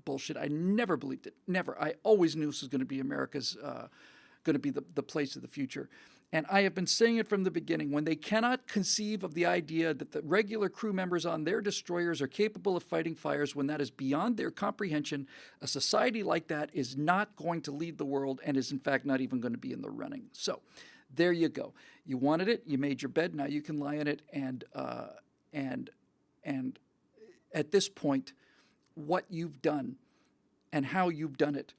bullshit. I never believed it. Never. I always knew this was going to be America's, going to be the place of the future. And I have been saying it from the beginning. When they cannot conceive of the idea that the regular crew members on their destroyers are capable of fighting fires, when that is beyond their comprehension, a society like that is not going to lead the world and is in fact not even going to be in the running. So there you go. You wanted it. You made your bed. Now you can lie in it. And at this point, what you've done and how you've done it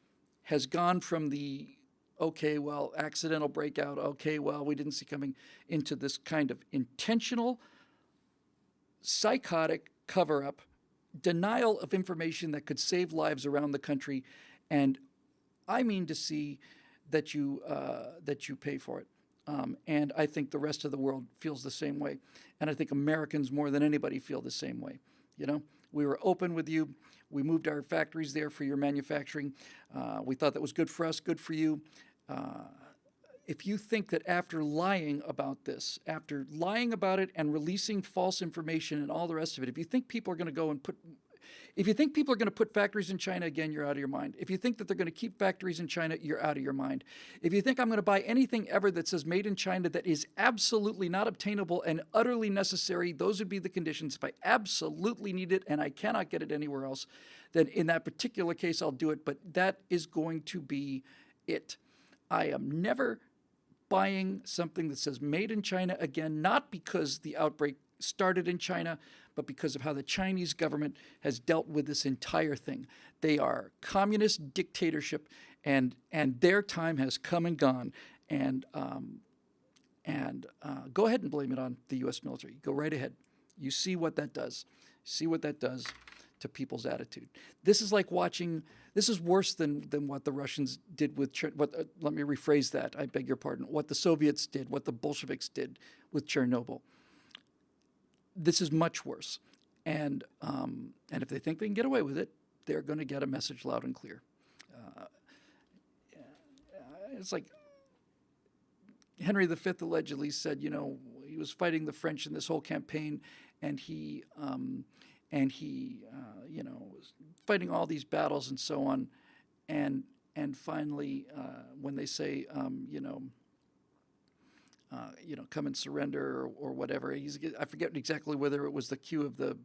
has gone from the okay, well, accidental breakout, okay, well, we didn't see coming, into this kind of intentional, psychotic cover-up, denial of information that could save lives around the country, and I mean to see that you pay for it. And I think the rest of the world feels the same way. And I think Americans more than anybody feel the same way. You know, we were open with you. We moved our factories there for your manufacturing. We thought that was good for us, good for you. If you think that after lying about this, after lying about it and releasing false information and all the rest of it, if you think people are going to go and if you think people are going to put factories in China again, you're out of your mind. If you think that they're going to keep factories in China, you're out of your mind. If you think I'm going to buy anything ever that says made in China that is absolutely not obtainable and utterly necessary, those would be the conditions. If I absolutely need it and I cannot get it anywhere else, then in that particular case, I'll do it. But that is going to be it. I am never buying something that says made in China again, not because the outbreak started in China, but because of how the Chinese government has dealt with this entire thing. They are communist dictatorship, and their time has come and gone. And go ahead and blame it on the U.S. military. Go right ahead. You see what that does. See what that does to people's attitude. This is like watching. This is worse than what the Russians did with. Let me rephrase that. I beg your pardon. What the Soviets did, what the Bolsheviks did with Chernobyl. This is much worse, and if they think they can get away with it, they're going to get a message loud and clear. It's like Henry V allegedly said, you know, he was fighting the French in this whole campaign, and he you know, was fighting all these battles and so on, and finally, when they say, come and surrender or whatever. I forget exactly whether it was the cue of the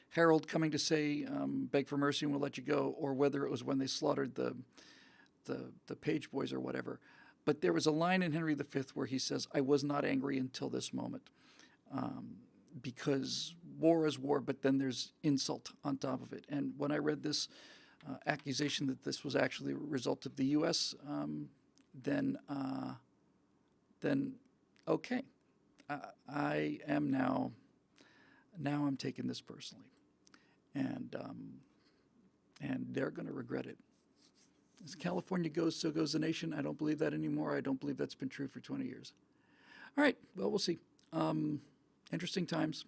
herald coming to say, beg for mercy and we'll let you go, or whether it was when they slaughtered the page boys or whatever. But there was a line in Henry V where he says, I was not angry until this moment. Because war is war, but then there's insult on top of it. And when I read this accusation that this was actually a result of the U.S., then okay, I am now I'm taking this personally, and they're going to regret it. As California goes, so goes the nation. I don't believe that anymore. I don't believe that's been true for 20 years. All right, well, we'll see. Interesting times.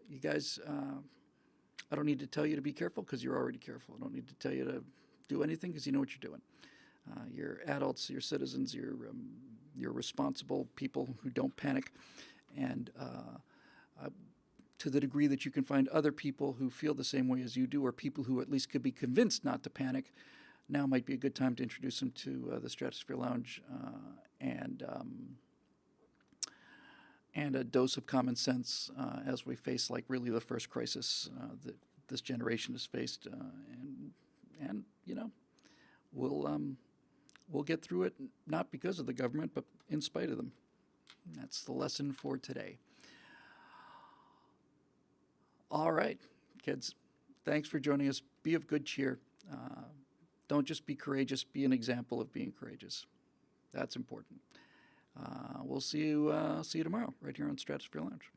You guys, I don't need to tell you to be careful because you're already careful. I don't need to tell you to do anything because you know what you're doing. You're adults, you're citizens, you're responsible people who don't panic. And to the degree that you can find other people who feel the same way as you do, or people who at least could be convinced not to panic, now might be a good time to introduce them to the Stratosphere Lounge and a dose of common sense as we face like really the first crisis that this generation has faced. And you know, we'll get through it, not because of the government, but in spite of them. That's the lesson for today. All right, kids, thanks for joining us. Be of good cheer. Don't just be courageous, be an example of being courageous. That's important. We'll see you tomorrow right here on Stratosphere Lounge.